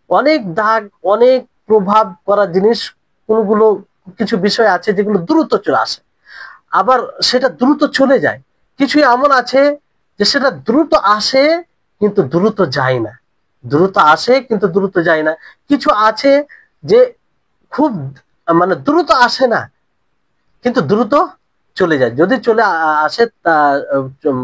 Speaker 1: অনেক দাগ, অনেক প্রভাব করা জিনিস, কোনগুলো কিছু বিষয় আছে যেগুলো দ্রুত চলে আসে, আবার সেটা দ্রুত চলে যায়। কিছু এমন আছে যে সেটা দ্রুত আসে কিন্তু দ্রুত যায় না, দ্রুত আসে কিন্তু দ্রুত যায় না। কিছু আছে যে খুব মানে দ্রুত আসে না কিন্তু দ্রুত চলে যায়, যদি চলে আসে তা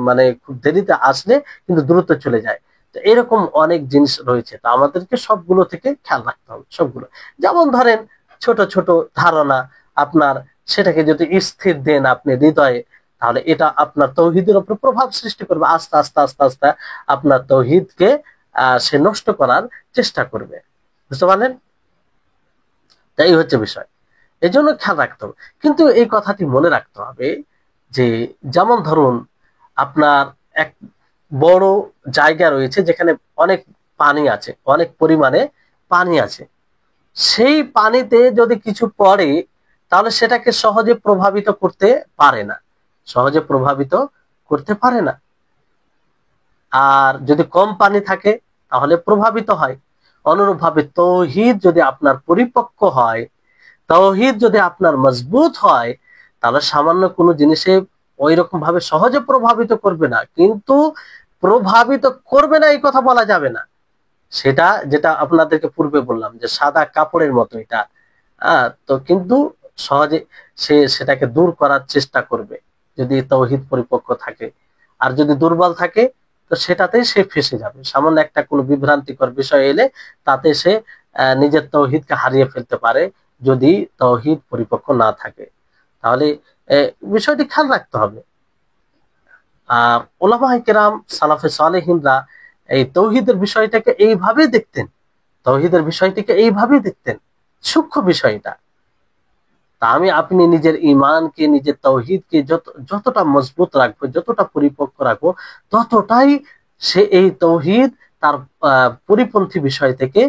Speaker 1: মানে খুব দেরিতে আসলে কিন্তু দ্রুত চলে যায়। তো এরকম অনেক জিনিস রয়েছে, তো আমাদেরকে সবগুলো থেকে খেয়াল রাখতে হবে, সবগুলো। যেমন ধরেন ছোট ছোট ধারণা আপনার, সেটাকে যদি স্থির দেন আপনি হৃদয়ে, তাহলে এটা আপনার তৌহিদের উপর প্রভাব সৃষ্টি করবে। আস্তে আস্তে আস্তে আস্তে আপনার তৌহিদকে সে নষ্ট করার চেষ্টা করবে। বুঝতে পারলেন? তাই হচ্ছে বিষয়। এই জন্য খেয়াল রাখতে হবে। কিন্তু এই কথাটি মনে রাখতে হবে যে, যেমন ধরুন আপনার এক বড় জায়গা রয়েছে যেখানে অনেক পানি আছে, অনেক পরিমাণে পানি আছে। সেই পানিতে যদি কিছু পড়ে, তাহলে সেটাকে সহজে প্রভাবিত করতে পারে না, সহজে প্রভাবিত করতে পারে না। আর যদি কম পানি থাকে তাহলে প্রভাবিত হয়। অনুরূপভাবে তাওহীদ যদি আপনার পরিপক্ক হয়, তাওহীদ যদি আপনার মজবুত হয়, তাহলে সামান্য কোনো জিনিসে ওই রকম ভাবে সহজে প্রভাবিত করবে না। কিন্তু প্রভাবিত করবে না এই কথা বলা যাবে না। সেটা যেটা আপনাদেরকে পূর্বে বললাম যে সাদা কাপড়ের মতো এটা, তো কিন্তু সহজে সে সেটাকে দূর করার চেষ্টা করবে যদি তাওহীদ পরিপক্ক থাকে। আর যদি দুর্বল থাকে, তো সেটাতে সে ফেসে যাবে। সামান্য একটা কোনো বিভ্রান্তিকর বিষয় এলে তাতে সে নিজের তাওহীদকে হারিয়ে ফেলতে পারে, যদি তাওহীদ পরিপক্ক না থাকে। তাহলে বিষয়টি খেয়াল রাখতে হবে। উলামায়ে কেরাম, সালাফে সালেহিনরা এই তাওহীদের বিষয়টাকে এইভাবে দেখতেন, তাওহীদের বিষয়টিকে এইভাবে দেখতেন, সূক্ষ্ম বিষয়টা। তা আমি আপনি নিজের ঈমানকে, নিজের তাওহীদকে যতটা মজবুত রাখবো, যতটা পরিপক্ক রাখবো, ততটাই সে এই তাওহীদ তার পরিপন্থী বিষয় থেকে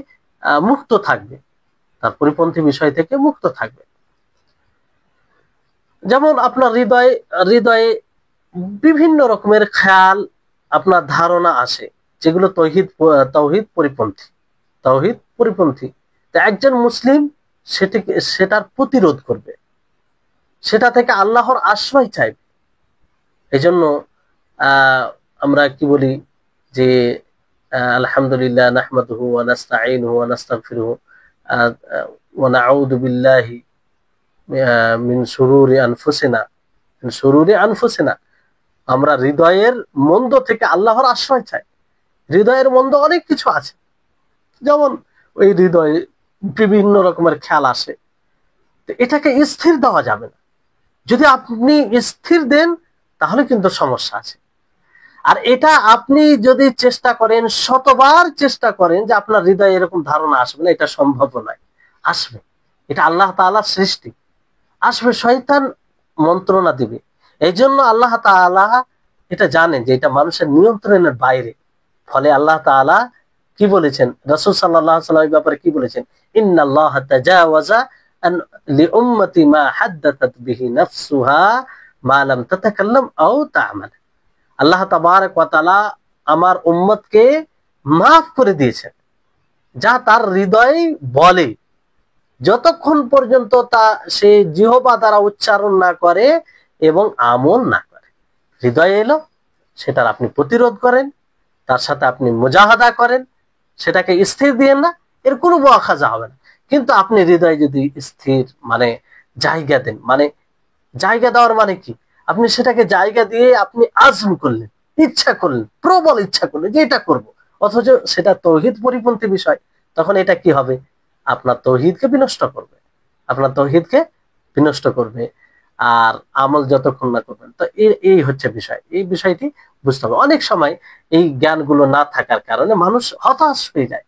Speaker 1: মুক্ত থাকবে, তার পরিপন্থী বিষয় থেকে মুক্ত থাকবে। যেমন আপনার হৃদয়ে হৃদয়ে বিভিন্ন রকমের খেয়াল, আপনার ধারণা আসে, যেগুলো তাওহীদ পরিপন্থী, তাওহীদ পরিপন্থী। তো একজন মুসলিম সেটার প্রতিরোধ করবে, সেটা থেকে আল্লাহর আশ্রয় চাইবে। এই জন্য আমরা কি বলি যে আলহামদুলিল্লাহ নাহমাদুহু ওয়া নাস্তাঈনুহু ওয়া নাস্তাগফিরুহু ওয়া নাউযু বিল্লাহি মিন শুরুরি আনফুসিনা, মিন শুরুরি আনফুসিনা, আমরা হৃদয়ের মন্দ থেকে আল্লাহর আশ্রয় চাই। হৃদয়ের মন্দ অনেক কিছু আছে, যেমন ওই হৃদয়ে বিভিন্ন রকমের খেয়াল আসে, এটাকে স্থির দেওয়া যাবে না। যদি আপনি স্থির দেন তাহলে কিন্তু সমস্যা আছে। আর এটা আপনি যদি চেষ্টা করেন, শতবার চেষ্টা করেন যে আপনার হৃদয়ে এরকম ধারণা আসবে না, এটা সম্ভব নয়। আসবে, এটা আল্লাহ তাআলার সৃষ্টি, আসবে, শয়তান মন্ত্রণা দিবে। এই জন্য আল্লাহ তাআলা এটা জানেন যে এটা মানুষের নিয়ন্ত্রণের বাইরে। ফলে আল্লাহ তাআলা কি বলেছেন, রাসূল সাল্লাল্লাহু আলাইহি ওয়াসাল্লামের ব্যাপারে কি বলেছেন, ইন্নাল্লাহা তাজাওয়াজা আন লিউম্মতি মা হাদ্দাতাত বিহি নাফসুহা মা লাম তাতাকাল্লাম আও তা'মাল। আল্লাহ তাবারক ওয়া তাআলা আমার উম্মতকে মাফ করে দিয়েছেন যা তার হৃদয় বলে, যতক্ষণ পর্যন্ত তা সে জিহ্বা দ্বারা উচ্চারণ না করে এবং আমল না করে। হৃদয়ে এলো, সেটার আপনি প্রতিরোধ করেন, তার সাথে আপনি মুজাহাদা করেন, সেটাকে স্থির দিয়েন না, এর কোনো মুআখাজা হবে না। কিন্তু আপনি হৃদয়ে যদি স্থির মানে জায়গা দেন, মানে জায়গা দেওয়ার মানে কি, আপনি সেটাকে জায়গা দিয়ে আপনি আজম করলেন, ইচ্ছা করলেন, প্রবল ইচ্ছা করলেন যে এটা করব, অথচ সেটা তৌহিদ পরিপন্থী বিষয়, তখন এটা কি হবে, আপনার তৌহিদকে বিনষ্ট করবে, আপনার তৌহিদকে বিনষ্ট করবে। আর আমল যতক্ষণ না করবেন, তো এই হচ্ছে বিষয়, এই বিষয়টি বুঝতে হবে। অনেক সময় এই জ্ঞানগুলো না থাকার কারণে মানুষ হতাশ হয়ে যায়,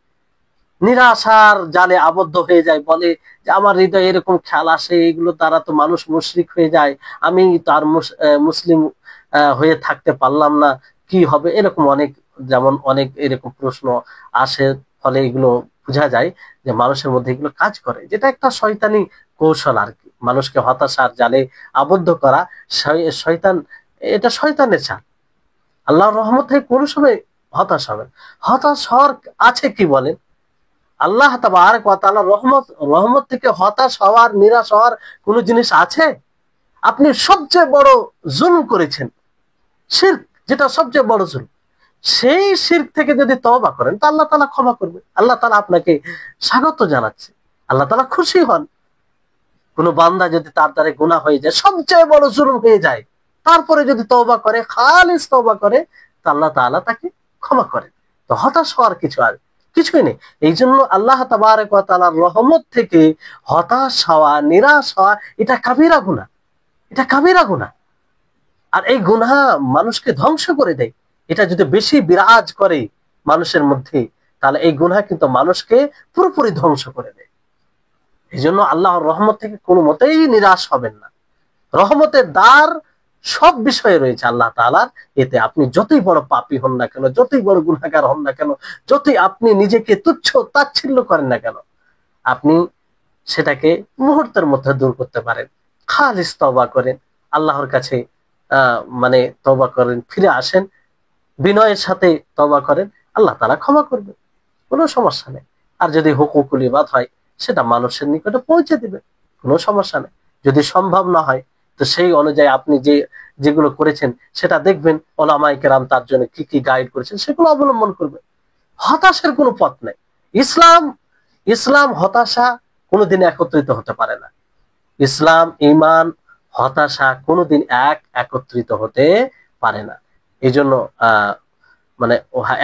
Speaker 1: নিরাশার জালে আবদ্ধ হয়ে যায়, বলে যে আমার হৃদয়ে এরকম খেয়াল আসে, এগুলো দ্বারা তো মানুষ মুশরিক হয়ে যায়, আমি তার মুসলিম হয়ে থাকতে পারলাম না, কি হবে, এরকম অনেক, যেমন অনেক এরকম প্রশ্ন আসে। ফলে এগুলো বোঝা যায় যে মানুষের মধ্যে এগুলো কাজ করে, যেটা একটা শয়তানি কৌশল আর কি, মানুষকে হতাশার জালে আবদ্ধ করা। শয়তান, এটা শয়তানের চাল। আল্লাহর রহমত থেকে কোনো সময় হতাশ হবেন, হতাশ হওয়ার আছে কি বলেন, আল্লাহ তাবারক ওয়া তাআলা রহমত থেকে হতাশ হওয়ার, নিরাশ হওয়ার কোন জিনিস আছে? আপনি সবচেয়ে বড় জুলম করেছেন, শিরক, যেটা সবচেয়ে বড় জুলম, সেই শিরক থেকে যদি তওবা করেন তো আল্লাহ তাআলা ক্ষমা করবে। আল্লাহ তাআলা আপনাকে স্বাগত জানাচ্ছে, আল্লাহ তাআলা খুশি হন। কোন বান্দা যদি তার দ্বারা গুনাহ হয়ে যায়, সবচেয়ে বড় জুলম হয়ে যায়, তারপরে যদি তওবা করে, খালিস তওবা করে, তো আল্লাহ তাআলা তাকে ক্ষমা করেন। তো হতাশ হওয়ার কিছুই নেই। এই জন্য আল্লাহ তাবারক ওয়া তাআলার রহমত থেকে হতাশ হওয়া, নিরাশ হওয়া, এটা কাবিরা গুনাহ, এটা কাবিরা গুনাহ। আর এই গুনাহ মানুষকে ধ্বংস করে দেয়। এটা যদি বেশি বিরাজ করে মানুষের মধ্যে, তাহলে এই গুনাহ কিন্তু মানুষকে পুরোপুরি ধ্বংস করে দেয়। এই জন্য আল্লাহর রহমত থেকে কোনো মতেই নিরাশ হবেন না। রহমতের দ্বার সব বিষয়ে রয়েছে আল্লাহ তাআলার। এতে আপনি যতই বড় পাপী হন না কেন, যতই বড় গুনাহগার হন না কেন, যতই আপনি নিজেকে তুচ্ছ তাচ্ছিল্য করেন না কেন, আপনি সেটাকে মুহূর্তের মধ্যে দূর করতে পারেন। খালিস তওবা করেন, আল্লাহর কাছে মানে তওবা করেন, ফিরে আসেন, বিনয়ের সাথে তওবা করেন, আল্লাহ তাআলা ক্ষমা করবেন, কোনো সমস্যা নেই। আর যদি হুকুকুল ইবাদ হয়, সেটা মানুষের নিকটে পৌঁছে দিবেন, কোনো সমস্যা নেই। যদি সম্ভব না হয়, তো সেই অনুযায়ী আপনি যেগুলো করেছেন সেটা দেখবেন, ওলামায়ে কেরাম তার জন্য কি কি গাইড করেছেন, সেগুলো অবলম্বন করবেন। হতাশার কোনো পথ নেই। ইসলাম হতাশা কোনোদিন একত্রিত হতে পারে না। ইসলাম, ঈমান, হতাশা কোনোদিন একত্রিত হতে পারে না। এই জন্য মানে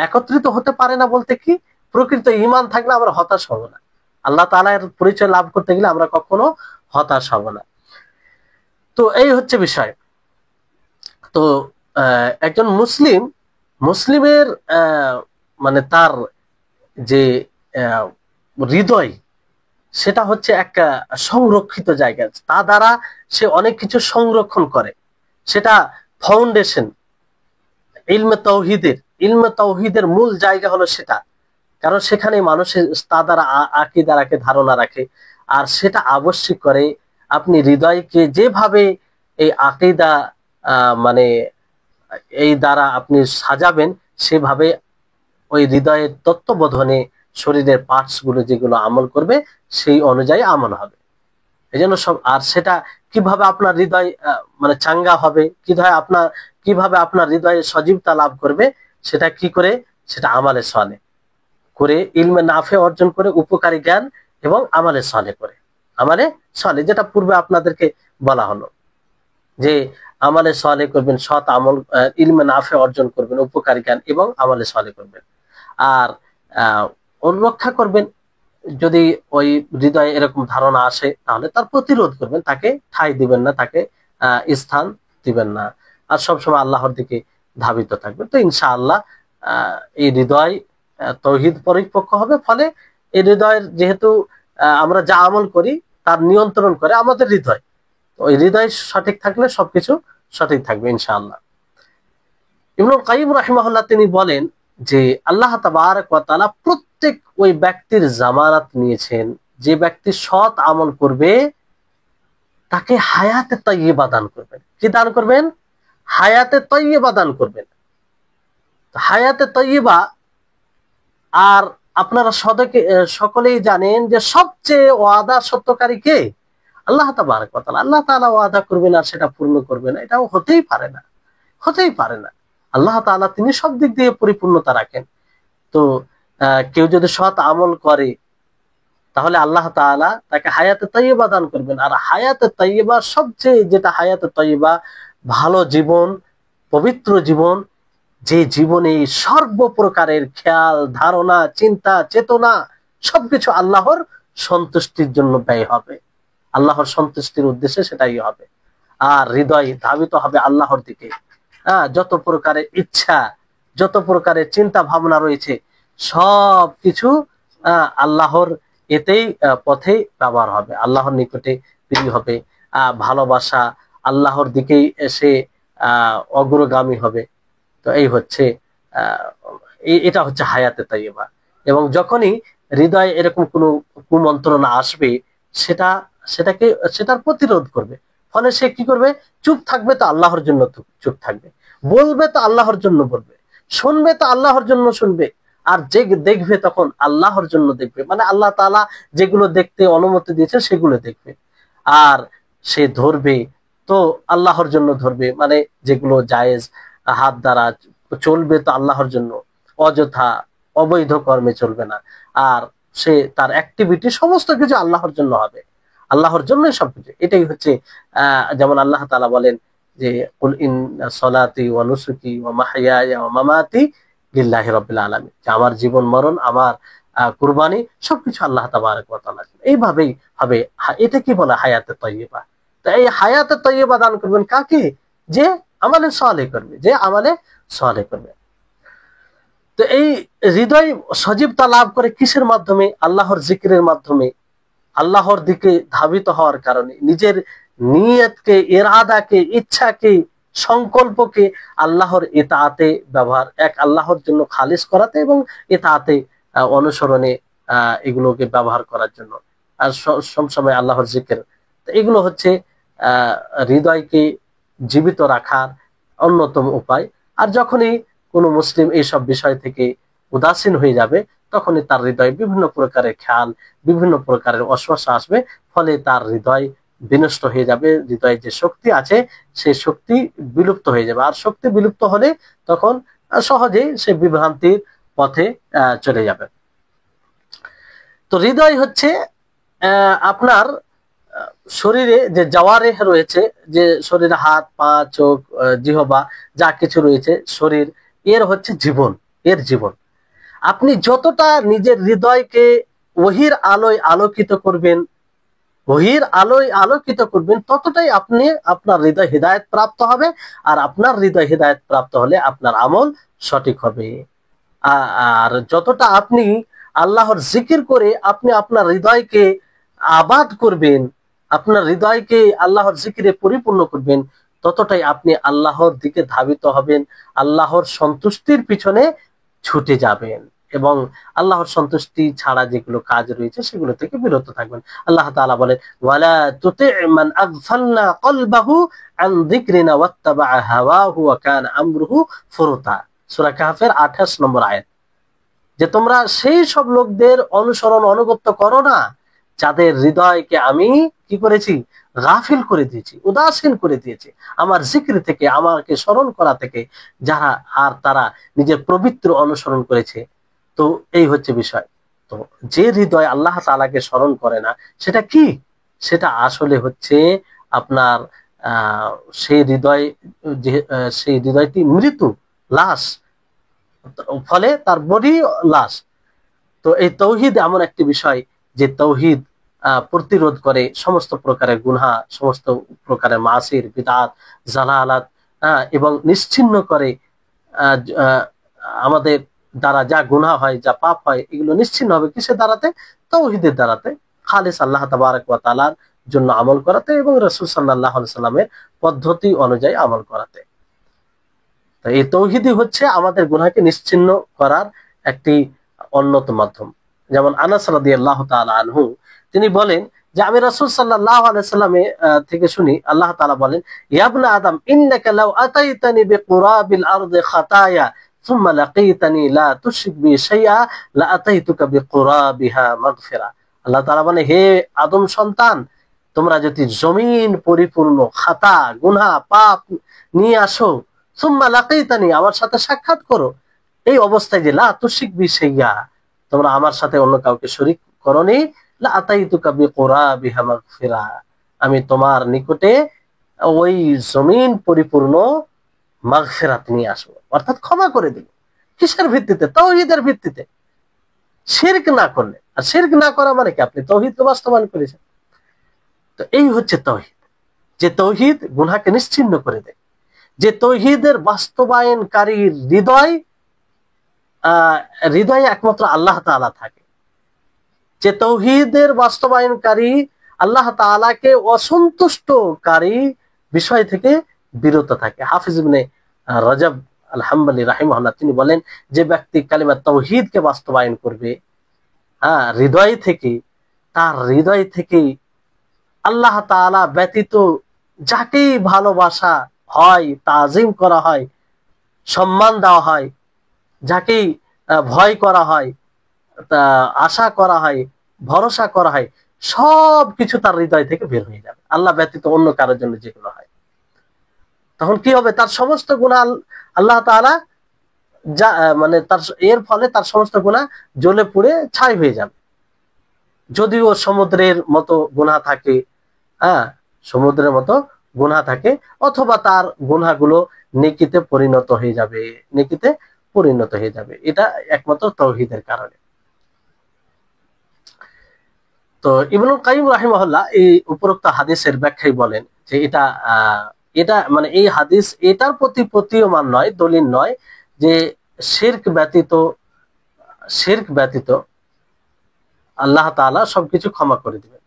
Speaker 1: একত্রিত হতে পারে না বলতে কি, প্রকৃত ঈমান থাকলে আমরা হতাশ হব না। আল্লাহ তাআলার পরিচয় লাভ করতে গেলে আমরা কখনো হতাশ হব না। তো এই হচ্ছে বিষয়। তো একজন মুসলিমের মানে তার যে হৃদয়, সেটা হচ্ছে একটা সংরক্ষিত জায়গা, তা দ্বারা সে অনেক কিছু সংরক্ষণ করে। সেটা ফাউন্ডেশন, ইলমে তাওহীদের মূল জায়গা হলো সেটা। কারণ সেখানে মানুষের তা দ্বারা আকীদা রাখে, ধারণা রাখে। আর সেটা আবশ্যক করে আপনি হৃদয়কে যেভাবে এই আকীদা মানে এই দ্বারা আপনি সাজাবেন, সেভাবে ওই হৃদয়ের তত্ত্ববোধনে শরীরের পার্টস গুলো যেগুলো আমল করবে, সেই অনুযায়ী আমল হবে। এই জন্য সব, আর সেটা কিভাবে আপনার হৃদয় মানে চাঙ্গা হবে, কিভাবে আপনার হৃদয়ে সজীবতা লাভ করবে, সেটা কি করে, সেটা আমালে সালেহ করে, ইলমে নাফে অর্জন করে, উপকারী জ্ঞান এবং আমালে সালেহ করে। আমালে সলে, যেটা পূর্বে আপনাদেরকে বলা হলো যে আমালে সলে করবেন, সৎ আমল, ইলমে নাফে অর্জন করবেন, উপকারী জ্ঞান এবং আমালে সলে করবেন। আর রক্ষা করবেন, যদি ওই হৃদয়ে এরকম ধারণা আসে তাহলে তার প্রতিরোধ করবেন, তাকে ঠাঁই দিবেন না, তাকে স্থান দিবেন না, আর সবসময় আল্লাহর দিকে ধাবিত থাকবেন। তো ইনশাআল্লাহ এই হৃদয় তৌহিদ পরিপক্ক হবে। ফলে এই হৃদয়ের, যেহেতু আমরা যা আমল করি তার নিয়ন্ত্রণ করে আমাদের হৃদয়, ওই হৃদয় সঠিক থাকলে সবকিছু সঠিক থাকবে ইনশাআল্লাহ। ইবনুল কাইয়িম রাহিমাহুল্লাহ তিনি বলেন যে আল্লাহ তাবারক ওয়া তাআলা প্রত্যেক ওই ব্যক্তির জামানত নিয়েছেন, যে ব্যক্তি সৎ আমল করবে তাকে হায়াতে তাইয়্যিবা দান করবেন। কি দান করবেন? হায়াতে তাইয়্যিবা দান করবেন। হায়াতে তাইয়্যিবা, আর আপনারা সকলেই জানেন যে সবচেয়ে ওয়াদা সত্যকারী কে? আল্লাহ তাবারক ওয়া তাআলা। আল্লাহ তাআলা ওয়াদা করবেন আর সেটা পূর্ণ করবে না, এটাও হতেই পারে না, হতেই পারে না। আল্লাহ তাআলা তিনি সব দিক দিয়ে পরিপূর্ণতা রাখেন। তো কেউ যদি সৎ আমল করে তাহলে আল্লাহ তাআলা তাকে হায়াতে তাইয়্যিবা দান করবেন। আর হায়াতে তাইয়্যিবা সবচেয়ে, যেটা হায়াতে তাইয়্যিবা, ভালো জীবন, পবিত্র জীবন, যে জীবনে সর্বপ্রকারের খেয়াল, ধারণা, চিন্তা, চেতনা সবকিছু আল্লাহর সন্তুষ্টির জন্য ব্যয় হবে, আল্লাহর সন্তুষ্টির উদ্দেশ্যে সেটাই হবে। আর হৃদয় ধাবিত হবে আল্লাহর দিকে। যত প্রকারের ইচ্ছা, যত প্রকারের চিন্তা ভাবনা রয়েছে সব কিছু আল্লাহর এতেই পথে ব্যবহার হবে, আল্লাহর নিকটে প্রিয় হবে, ভালোবাসা আল্লাহর দিকেই এসে অগ্রগামী হবে। তো এই হচ্ছে এটা হচ্ছে হায়াতে তাইয়্যিবা। এবং যখনই হৃদয়ে এরকম কোনো কুমন্ত্রণা আসবে সেটার প্রতিরোধ করবে। ফলে সে কি করবে? চুপ থাকবে তো আল্লাহর জন্য চুপ থাকবে, বলবে তো আল্লাহর জন্য বলবে, শুনবে তো আল্লাহর জন্য শুনবে, আর যে দেখবে তখন আল্লাহর জন্য দেখবে, মানে আল্লাহ তাআলা যেগুলো দেখতে অনুমতি দিয়েছে সেগুলো দেখবে। আর সে ধরবে তো আল্লাহর জন্য ধরবে, মানে যেগুলো জায়েজ হাত দ্বারা চলবে তো আল্লাহর জন্য, অযথা অবৈধ কর্মে চলবে না। আর সে তার অ্যাক্টিভিটি সমস্ত কিছু আল্লাহর জন্য হবে, আল্লাহর জন্যই সবকিছু। এটাই হচ্ছে যেমন আল্লাহ তাআলা বলেন যে কুল ইন্না সলাতি ওয়া নুসুকি ওয়া মাহইয়ায়া ওয়া মামাতি লিল্লাহি রাব্বিল আলামিন, যে আমার জীবন মরণ, আমার কুরবানি সবকিছু আল্লাহ তাবারক ওয়া তাআলা। এইভাবেই হবে। এটা কি বলে? হায়াতে তাইয়্যিবা। তো এই হায়াতে তাইয়্যিবা দান করবেন কাকে? যে আমালে সালেহ করবে, যে আমালে সালেহ করবে। তো এই হৃদয় সজীবতা লাভ করে কিসের মাধ্যমে? আল্লাহর জিকিরের মাধ্যমে, আল্লাহর দিকে ধাবিত হওয়ার কারণে, নিজের নিয়তকে, ইরাদাকে, ইচ্ছাকে, সংকল্পকে আল্লাহর ইতাআতে ব্যবহার, এক আল্লাহর জন্য খালিস করাতে এবং ইতাআতে অনুসরণে এগুলোকে ব্যবহার করার জন্য, আর সবসময় আল্লাহর জিকির। এগুলো হচ্ছে হৃদয়কে জীবিত রাখার অন্যতম উপায়। আর যখনই কোনো মুসলিম এইসব বিষয় থেকে উদাসীন হয়ে যাবে তখনই তার হৃদয়ে বিভিন্ন প্রকারের খেয়াল, বিভিন্ন প্রকারের ওয়াসওয়াসা আসবে, ফলে তার হৃদয় বিনষ্ট হয়ে যাবে, হৃদয়ে যে শক্তি আছে সেই শক্তি বিলুপ্ত হয়ে যাবে। আর শক্তি বিলুপ্ত হলে তখন সহজেই সে বিভ্রান্তির পথে চলে যাবে। তো হৃদয় হচ্ছে আপনার শরীরে যে জাওয়ারিহ রয়েছে, যে শরীরে হাত, পা, চোখ, জিহ্বা যা কিছু রয়েছে শরীর, এর হচ্ছে জীবন, এর জীবন। আপনি যতটা নিজের হৃদয়কে ওহীর আলোয় আলোকিত করবেন, ওহীর আলোয় আলোকিত করবেন, ততটাই আপনি আপনার হৃদয় হিদায়াত প্রাপ্ত হবে। আর আপনার হৃদয় হিদায়াত প্রাপ্ত হলে আপনার আমল সঠিক হবে। আর যতটা আপনি আল্লাহর জিকির করে আপনি আপনার হৃদয়কে আবাদ করবেন, আপনার হৃদয়কে আল্লাহর জিকিরে পরিপূর্ণ করবেন, ততটাই আপনি আল্লাহর দিকে ধাবিত হবেন, আল্লাহর সন্তুষ্টির পিছনে ছুটে যাবেন এবং আল্লাহর সন্তুষ্টি ছাড়া যেগুলো কাজ রয়েছে সেগুলো থেকে বিরত থাকবেন। আল্লাহ তাআলা বলেন ওয়ালা তুতি মান আগফালনা কলবাহু আন যিকরিনা ওয়াত্তাবা হাওয়াহু ওয়া কানা আমরুহু ফুরতা, সূরা কাহফের 28 নম্বর আয়াত। যে তোমরা সেই সব লোকদের অনুসরণ অনুগত্য করো না যাদের হৃদয়কে আমি কি করেছি? গাফিল করে দিয়েছি, উদাসীন করে দিয়েছি আমার জিকির থেকে, আমাকে স্মরণ করা থেকে, যারা আর তারা নিজের প্রবৃত্তির অনুসরণ করেছে। তো এই হচ্ছে বিষয়। তো যে হৃদয় আল্লাহ তাআলাকে স্মরণ করে না সেটা কি? সেটা আসলে হচ্ছে আপনার সেই হৃদয়, যে সেই হৃদয়টি মৃত্যু লাশ, ফলে তার বডি লাশ। তো এই তৌহিদ এমন একটি বিষয় যে তৌহিদ প্রতিরোধ করে সমস্ত প্রকারের গুনাহ, সমস্ত প্রকারের মাসির বিদআত, জালালাত, এবং নিশ্চিহ্ন করে আমাদের দ্বারা যা গুনাহ হয়, যা পাপ হয়, এগুলো নিশ্চিহ্ন হবে কিসের দ্বারাতে? তৌহিদের দ্বারাতে, খালিস আল্লাহ তাবারক ওয়া তাআলার জন্য আমল করাতে এবং রাসূল সাল্লাল্লাহু আলাইহি সাল্লামের পদ্ধতি অনুযায়ী আমল করাতে। তো এই তৌহিদই হচ্ছে আমাদের গুনাহকে নিশ্চিহ্ন করার একটি অন্যতম মাধ্যম। যেমন আনাস রাদিয়াল্লাহু তাআলা আনহু তিনি বলেন যে আমি রাসূল সাল্লাল্লাহু আলাইহি সাল্লামের থেকে শুনি, আল্লাহ তাআলা বলেন, ইয়া ইবনা আদম ইন্নাকা লাউ আতাইতানি বিকুরাবিল আরদি খাতায়া সুম্মা লাকীতানি লা তুশরিক বি শাইআ লা আতাইতুকা বিকুরাবিহা মাগফিরা। আল্লাহ তাআলা বলেন, হে আদম সন্তান, তোমরা যদি জমিন পরিপূর্ণ খাতা, গুনাহ, পাপ নিয়ে আসো, সুম্মা লাকীতানি, আমার সাথে সাক্ষাৎ করো, এই অবস্থায় যে লা তুশরিক বি শাইআ, তোমরা আমার সাথে অন্য কাউকে শরীক করনি, লা আতাইতুকা বিকুরাবিহা মাগফিরা, আমি তোমার নিকটে ওই জমিন পরিপূর্ণ মাগফিরাত নিয়ে আসবো, অর্থাৎ ক্ষমা করে দিব। কিসের ভিত্তিতে? তাওহীদের ভিত্তিতে, শিরক না করলে। আর শিরক না করা মানে কি? আপনি তাওহীদকে বাস্তবায়ন করেছেন। তো এই হচ্ছে তাওহীদ, যে তাওহীদ গুনাহকে নিশ্চিহ্ন করে দেয়, যে তাওহীদের বাস্তবায়নকারীর হৃদয়ে একমাত্র আল্লাহ তাআলা থাকে, যে তাওহীদের বাস্তবায়নকারী আল্লাহ তাআলাকে অসন্তুষ্টকারী বিষয় থেকে বিরত থাকে। হাফিজ ইবনে রজব আল হাম্বলি রাহিমাহুল্লাহ তিনি বলেন, যে ব্যক্তি কালিমা তাওহীদকে বাস্তবায়ন করবে হৃদয় থেকে, তার হৃদয় থেকে আল্লাহ তাআলা ব্যতীত যাকেই ভালোবাসা হয়, তাজিম করা হয়, সম্মান দেওয়া হয়, যাকেই ভয় করা হয়, আশা করা হয়, ভরসা করা হয়, সব কিছু তার হৃদয় থেকে বের হয়ে যাবে, আল্লাহ ব্যতীত অন্য কারোর জন্য যেগুলো হয়। তখন কি হবে? তার সমস্ত গুনাহ আল্লাহ তাআলা যা মানে তার এর ফলে তার সমস্ত গুনাহ জ্বলে পুড়ে ছাই হয়ে যাবে। যদিও সমুদ্রের মতো গুনাহ থাকে, সমুদ্রের মতো গুনাহ থাকে, অথবা তার গুনাহগুলো নেকিতে পরিণত হয়ে যাবে, নেকিতে পরিণত হয়ে যাবে। এটা একমাত্র তাওহীদের কারণে। তো ইবনুল কাইয়িম রাহিমাহুল্লাহ এই উপরোক্ত হাদিসের ব্যাখ্যায় বলেন যে এটা মানে এই হাদিস এটার প্রতি প্রতীয়মান নয়, দলিল নয় যে শিরক ব্যতীত আল্লাহ তাআলা সবকিছু ক্ষমা করে দিবেন,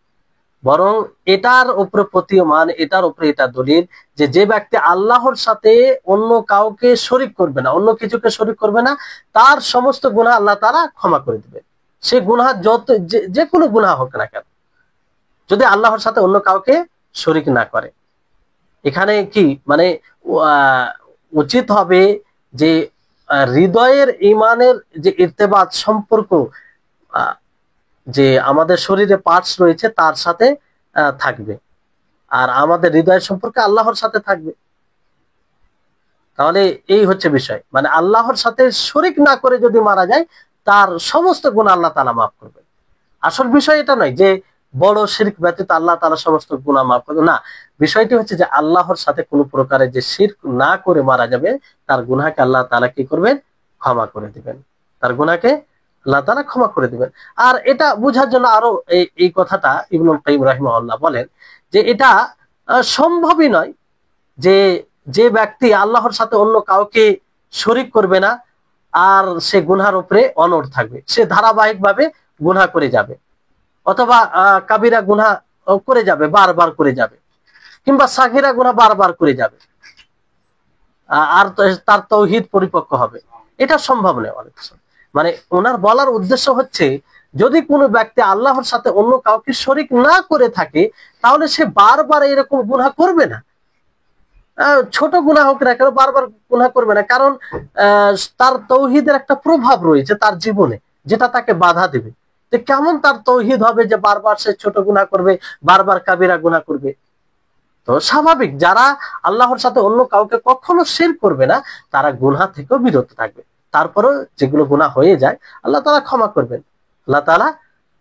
Speaker 1: বরং এটার উপরে প্রতীয়মান, এটার উপরে এটা দলিল যে যে ব্যক্তি আল্লাহর সাথে অন্য কাউকে শরীক করবে না, অন্য কিছুকে শরীক করবে না, তার সমস্ত গুনাহ আল্লাহ তাআলা ক্ষমা করে দিবেন। সে গুনাহ যত যে কোনো গুনাহ হোক না কেন, যদি আল্লাহর সাথে অন্য কাউকে শরীক না করে। এখানে কি মানে উচিত হবে যে হৃদয়ের ঈমানের যে ইরতিবাত, সম্পর্ক, যে আমাদের শরীরে পার্টস রয়েছে তার সাথে থাকবে, আর আমাদের হৃদয়ের সম্পর্কে আল্লাহর সাথে থাকবে। তাহলে এই হচ্ছে বিষয়, মানে আল্লাহর সাথে শরীক না করে যদি মারা যায়, তার সমস্ত গুনাহ আল্লাহ তাআলা মাফ করবেন। আসল বিষয় এটা নয় যে বড় শিরক ব্যতীত আল্লাহ তাআলা সমস্ত গুনাহ মাফ করবেন, না। বিষয়টি হচ্ছে যে আল্লাহর সাথে কোনো প্রকারের যে শিরক না করে মারা যাবে, তার গুনাহকে আল্লাহ তাআলা কি করবেন? ক্ষমা করে দিবেন, তার গুনাহকে আল্লাহ তাআলা ক্ষমা করে দিবেন। আর এটা বোঝার জন্য আরো এই কথাটা ইবনুল কাইয়িম রাহিমাহুল্লাহ বলেন যে এটা সম্ভবই নয় যে যে ব্যক্তি আল্লাহর সাথে অন্য কাউকে শরীক করবে না আর সে গুনহার উপরে অনড় থাকবে, সে ধারাবাহিকভাবে গুনাহ করে যাবে, অথবা কাবিরা গুনাহ করে যাবে, বারবার করে যাবে, কিংবা সাগিরা গুনাহ বারবার করে যাবে, আর তার তাওহীদ পরিপক্ক হবে, এটা সম্ভব নয়। মানে ওনার বলার উদ্দেশ্য হচ্ছে, যদি কোনো ব্যক্তি আল্লাহর সাথে অন্য কাউকে শরীক না করে থাকে, তাহলে সে বারবার এরকম গুনাহ করবে না, ছোট গুনাহ হোক না কেন বারবার গুনাহ করবে না, কারণ তার তাওহীদের একটা প্রভাব রয়েছে তার জীবনে, যেটা তাকে বাধা দেবে। তো কেমন তার তাওহীদ হবে যে বারবার সে ছোট গুনাহ করবে, বারবার কাবিরা গুনাহ করবে? তো স্বাভাবিক, যারা আল্লাহর সাথে অন্য কাউকে কখনো শিরক করবে না, তারা গুনাহ থেকেও বিরত থাকবে। তারপরেও যেগুলো গুনাহ হয়ে যায়, আল্লাহ তাআলা ক্ষমা করবেন, আল্লাহ তাআলা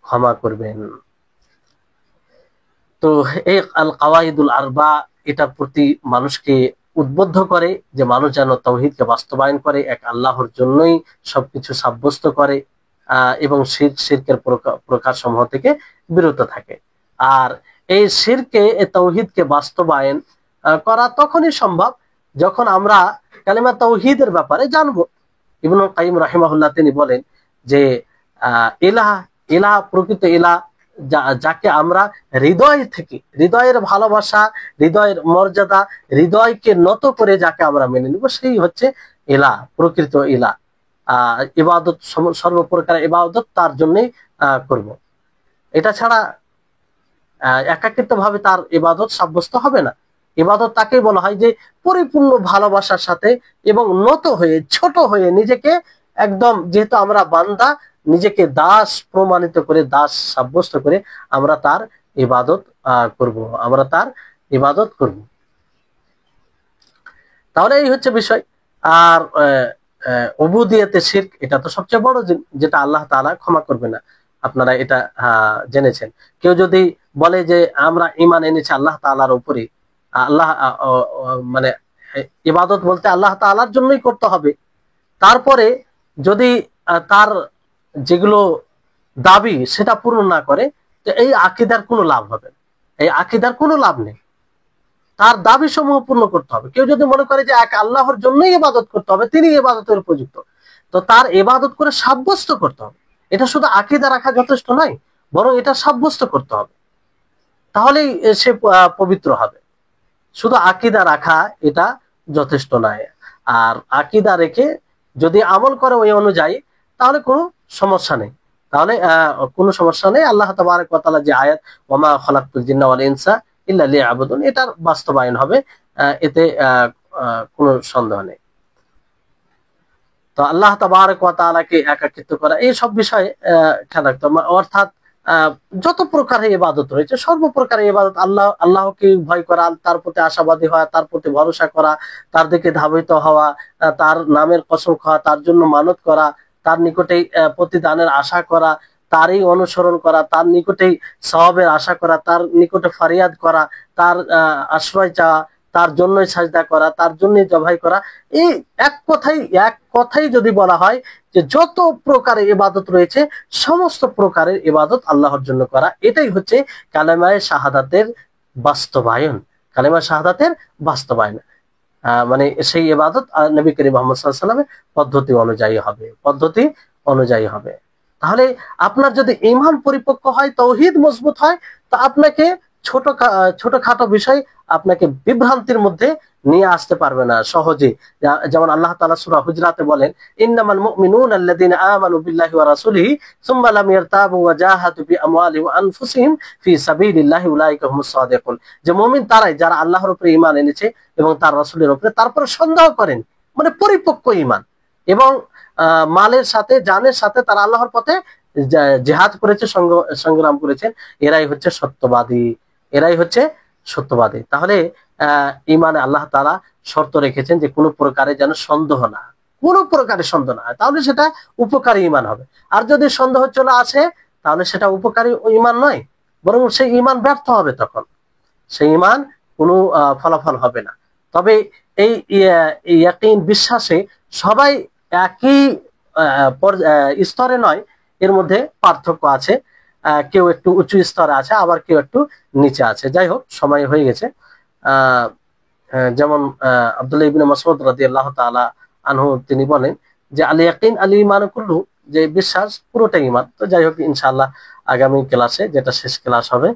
Speaker 1: ক্ষমা করবেন। তো এই আল কাওয়াইদুল আরবা এটার প্রতি মানুষকে উদ্বুদ্ধ করে যে মানুষ যেন তাওহীদকে বাস্তবায়ন করে, এক আল্লাহর জন্যই সবকিছু সাব্যস্ত করে, এবং শিরকের প্রকার সমূহ থেকে বিরত থাকে। আর এই শিরকে, এই তাওহীদকে বাস্তবায়ন করা তখনই সম্ভব যখন আমরা কালিমা তাওহীদের ব্যাপারে জানবো। ইবনুল কাইয়িম রাহিমাহুল্লাহ তিনি বলেন যে ইলাহ, ইলাহ প্রকৃত ইলাহ যাকে আমরা হৃদয় থেকে, হৃদয়ের ভালোবাসা, হৃদয়ের মর্যাদা, হৃদয়কে নত করে যাকে আমরা মেনে নিব, সেই হচ্ছে ইলাহ, প্রকৃত ইলাহ। ইবাদত, সর্বপ্রকার ইবাদত তার জন্যই করব। এটা ছাড়া একাকিত্ব ভাবে তার ইবাদত সাব্যস্ত হবে না। ইবাদত তাকেই বলা হয় যে পরিপূর্ণ ভালোবাসার সাথে এবং নত হয়ে, ছোট হয়ে, নিজেকে একদম, যেহেতু আমরা বান্দা, নিজেকে দাস প্রমাণিত করে, দাস সাব্যস্ত করে আমরা তার ইবাদত করব, আমরা তার ইবাদত করব। তাহলে এই হচ্ছে বিষয়। আর উবুদিয়তে শিরক, এটা তো সবচেয়ে বড়, যেটা আল্লাহ তাআলা ক্ষমা করবে না। আপনারা এটা জেনেছেন। কেউ যদি বলে যে আমরা ঈমান এনেছি আল্লাহ তাআলার উপরে, আল্লাহ মানে ইবাদত বলতে আল্লাহ তাআলার জন্যই করতে হবে, তারপরে যদি তার যেগুলো দাবি সেটা পূরণ না করে, তো এই আকীদার কোনো লাভ হবে না, এই আকীদার কোনো লাভ নেই। তার দাবি সমূহ পূর্ণ করতে হবে। কেউ যদি মনে করে যে এক আল্লাহর জন্যই ইবাদত করতে হবে, তিনি ইবাদতের উপযুক্ত, তো তার ইবাদত করে সাব্যস্ত করতে হবে। এটা শুধু আকীদা রাখা যথেষ্ট নয়, বরং এটা সাব্যস্ত করতে হবে, তাহলেই সে পবিত্র হবে। শুধু আকীদা রাখা এটা যথেষ্ট নয়। আর আকীদা রেখে যদি আমল করে ওই অনুযায়ী, তাহলে কোনো সমস্যা নেই, তাহলে কোনো সমস্যা নেই। আল্লাহ তাবারক ওয়া তাআলা যে আয়াত ওয়ামা খালাকতুল জিন্না ওয়াল ইনসা ইল্লা লিয়াবুদুন, এটার বাস্তবায়ন হবে, এতে কোনো সন্দেহ নেই। তো আল্লাহ তাবারক ওয়া তাআলাকে একাকিত্ব করা, এই সব বিষয়ে খেয়াল রাখতে হবে। অর্থাৎ যত প্রকারের ইবাদত রয়েছে, সর্বপ্রকারের ইবাদত, আল্লাহকে ভয় করা, তার প্রতি আশাবাদী হওয়া, তার প্রতি ভরসা করা, তার দিকে ধাবিত হওয়া, তার নামের কসম খাওয়া, তার জন্য মানত করা, তার নিকটেই প্রতিদানের আশা করা, তারই অনুসরণ করা, তার নিকটেই সওয়াবের আশা করা, তার নিকটে ফরিয়াদ করা, তার আশ্রয় চাওয়া, তার জন্যই সাজদা করা, তার জন্যই জবাই করা। এই এক কথাই যদি বলা হয় যে যত প্রকারের ইবাদত রয়েছে, সমস্ত প্রকারের ইবাদত আল্লাহর জন্য করা, এটাই হচ্ছে কালেমায়ে শাহাদাতের বাস্তবায়ন। কালেমায়ে শাহাদাতের বাস্তবায়ন মানে সেই ইবাদত নবী করিম মুহাম্মদ সাল্লাল্লাহু আলাইহি ওয়াসাল্লামের পদ্ধতি অনুযায়ী হবে। তাহলে আপনার যদি ঈমান পরিপক্ক হয়, তাওহীদ মজবুত হয়, তো আপনাকে ছোটখাটো বিষয় আপনাকে বিভ্রান্তির মধ্যে নিয়ে আসতে পারবে না সহজে। যেমন আল্লাহ তাআলা সূরা হুজরাতে বলেন, ইন্নামাল মুমিনুনা আল্লাযীনা আমানু বিল্লাহি ওয়া রাসূলিহি সুম্মা লাম ইয়ারতাবু ওয়া জাহাদু বিআমওয়ালিহিম ওয়া আনফুসিহিম ফি সাবিলিল্লাহি উলাইকা হুমুস সাদিকুন। যে মুমিন তারাই যারা আল্লাহর উপরে ঈমান এনেছে এবং তার রাসূলের উপরে, তারপরে সন্দেহ করেন, মানে পরিপক্ক ঈমান, এবং মালের সাথে, জানের সাথে তারা আল্লাহর পথে জিহাদ করেছে, সংগ্রাম করেছেন, এরাই হচ্ছে সত্যবাদী। তাহলে ঈমানে আল্লাহ তাআলা শর্ত রেখেছেন যে কোনো প্রকারে যেন সন্দেহ না হয়, তাহলে সেটা উপকারী ঈমান হবে। আর যদি সন্দেহ চলে আসে, তাহলে সেটা উপকারী ঈমান নয়, বরং সেই ঈমান ব্যর্থ হবে, তখন সেই ঈমান কোনো ফলাফল হবে না। তবে এই ইয়াকিন, বিশ্বাসে সবাই একই স্তরে নয়, এর মধ্যে পার্থক্য আছে। কেউ একটু উঁচু স্তরে আছে, আবার কেউ একটু নিচে আছে। যাই হোক, সময় হয়ে গেছে। যেমন আব্দুল্লাহ ইবনে মাসউদ রাদিয়াল্লাহু তাআলা আনহু তিনি বলেন যে আল ইয়াকিন আল ঈমান কুল্লু, যে বিশ্বাস পুরোটাই ঈমান। তো যাই হোক, ইনশাআল্লাহ আগামী ক্লাসে, যেটা শেষ ক্লাস হবে,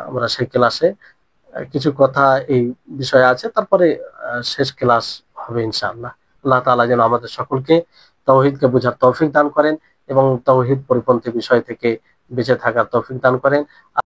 Speaker 1: আমরা সেই ক্লাসে কিছু কথা এই বিষয়ে আছে, তারপরে শেষ ক্লাস হবে ইনশাআল্লাহ। আল্লাহ তাআলা যেন আমাদের সকলকে তাওহীদকে বোঝার তৌফিক দান করেন এবং তাওহীদ পরিপন্থী বিষয় থেকে বেঁচে থাকার তৌফিক দান করেন।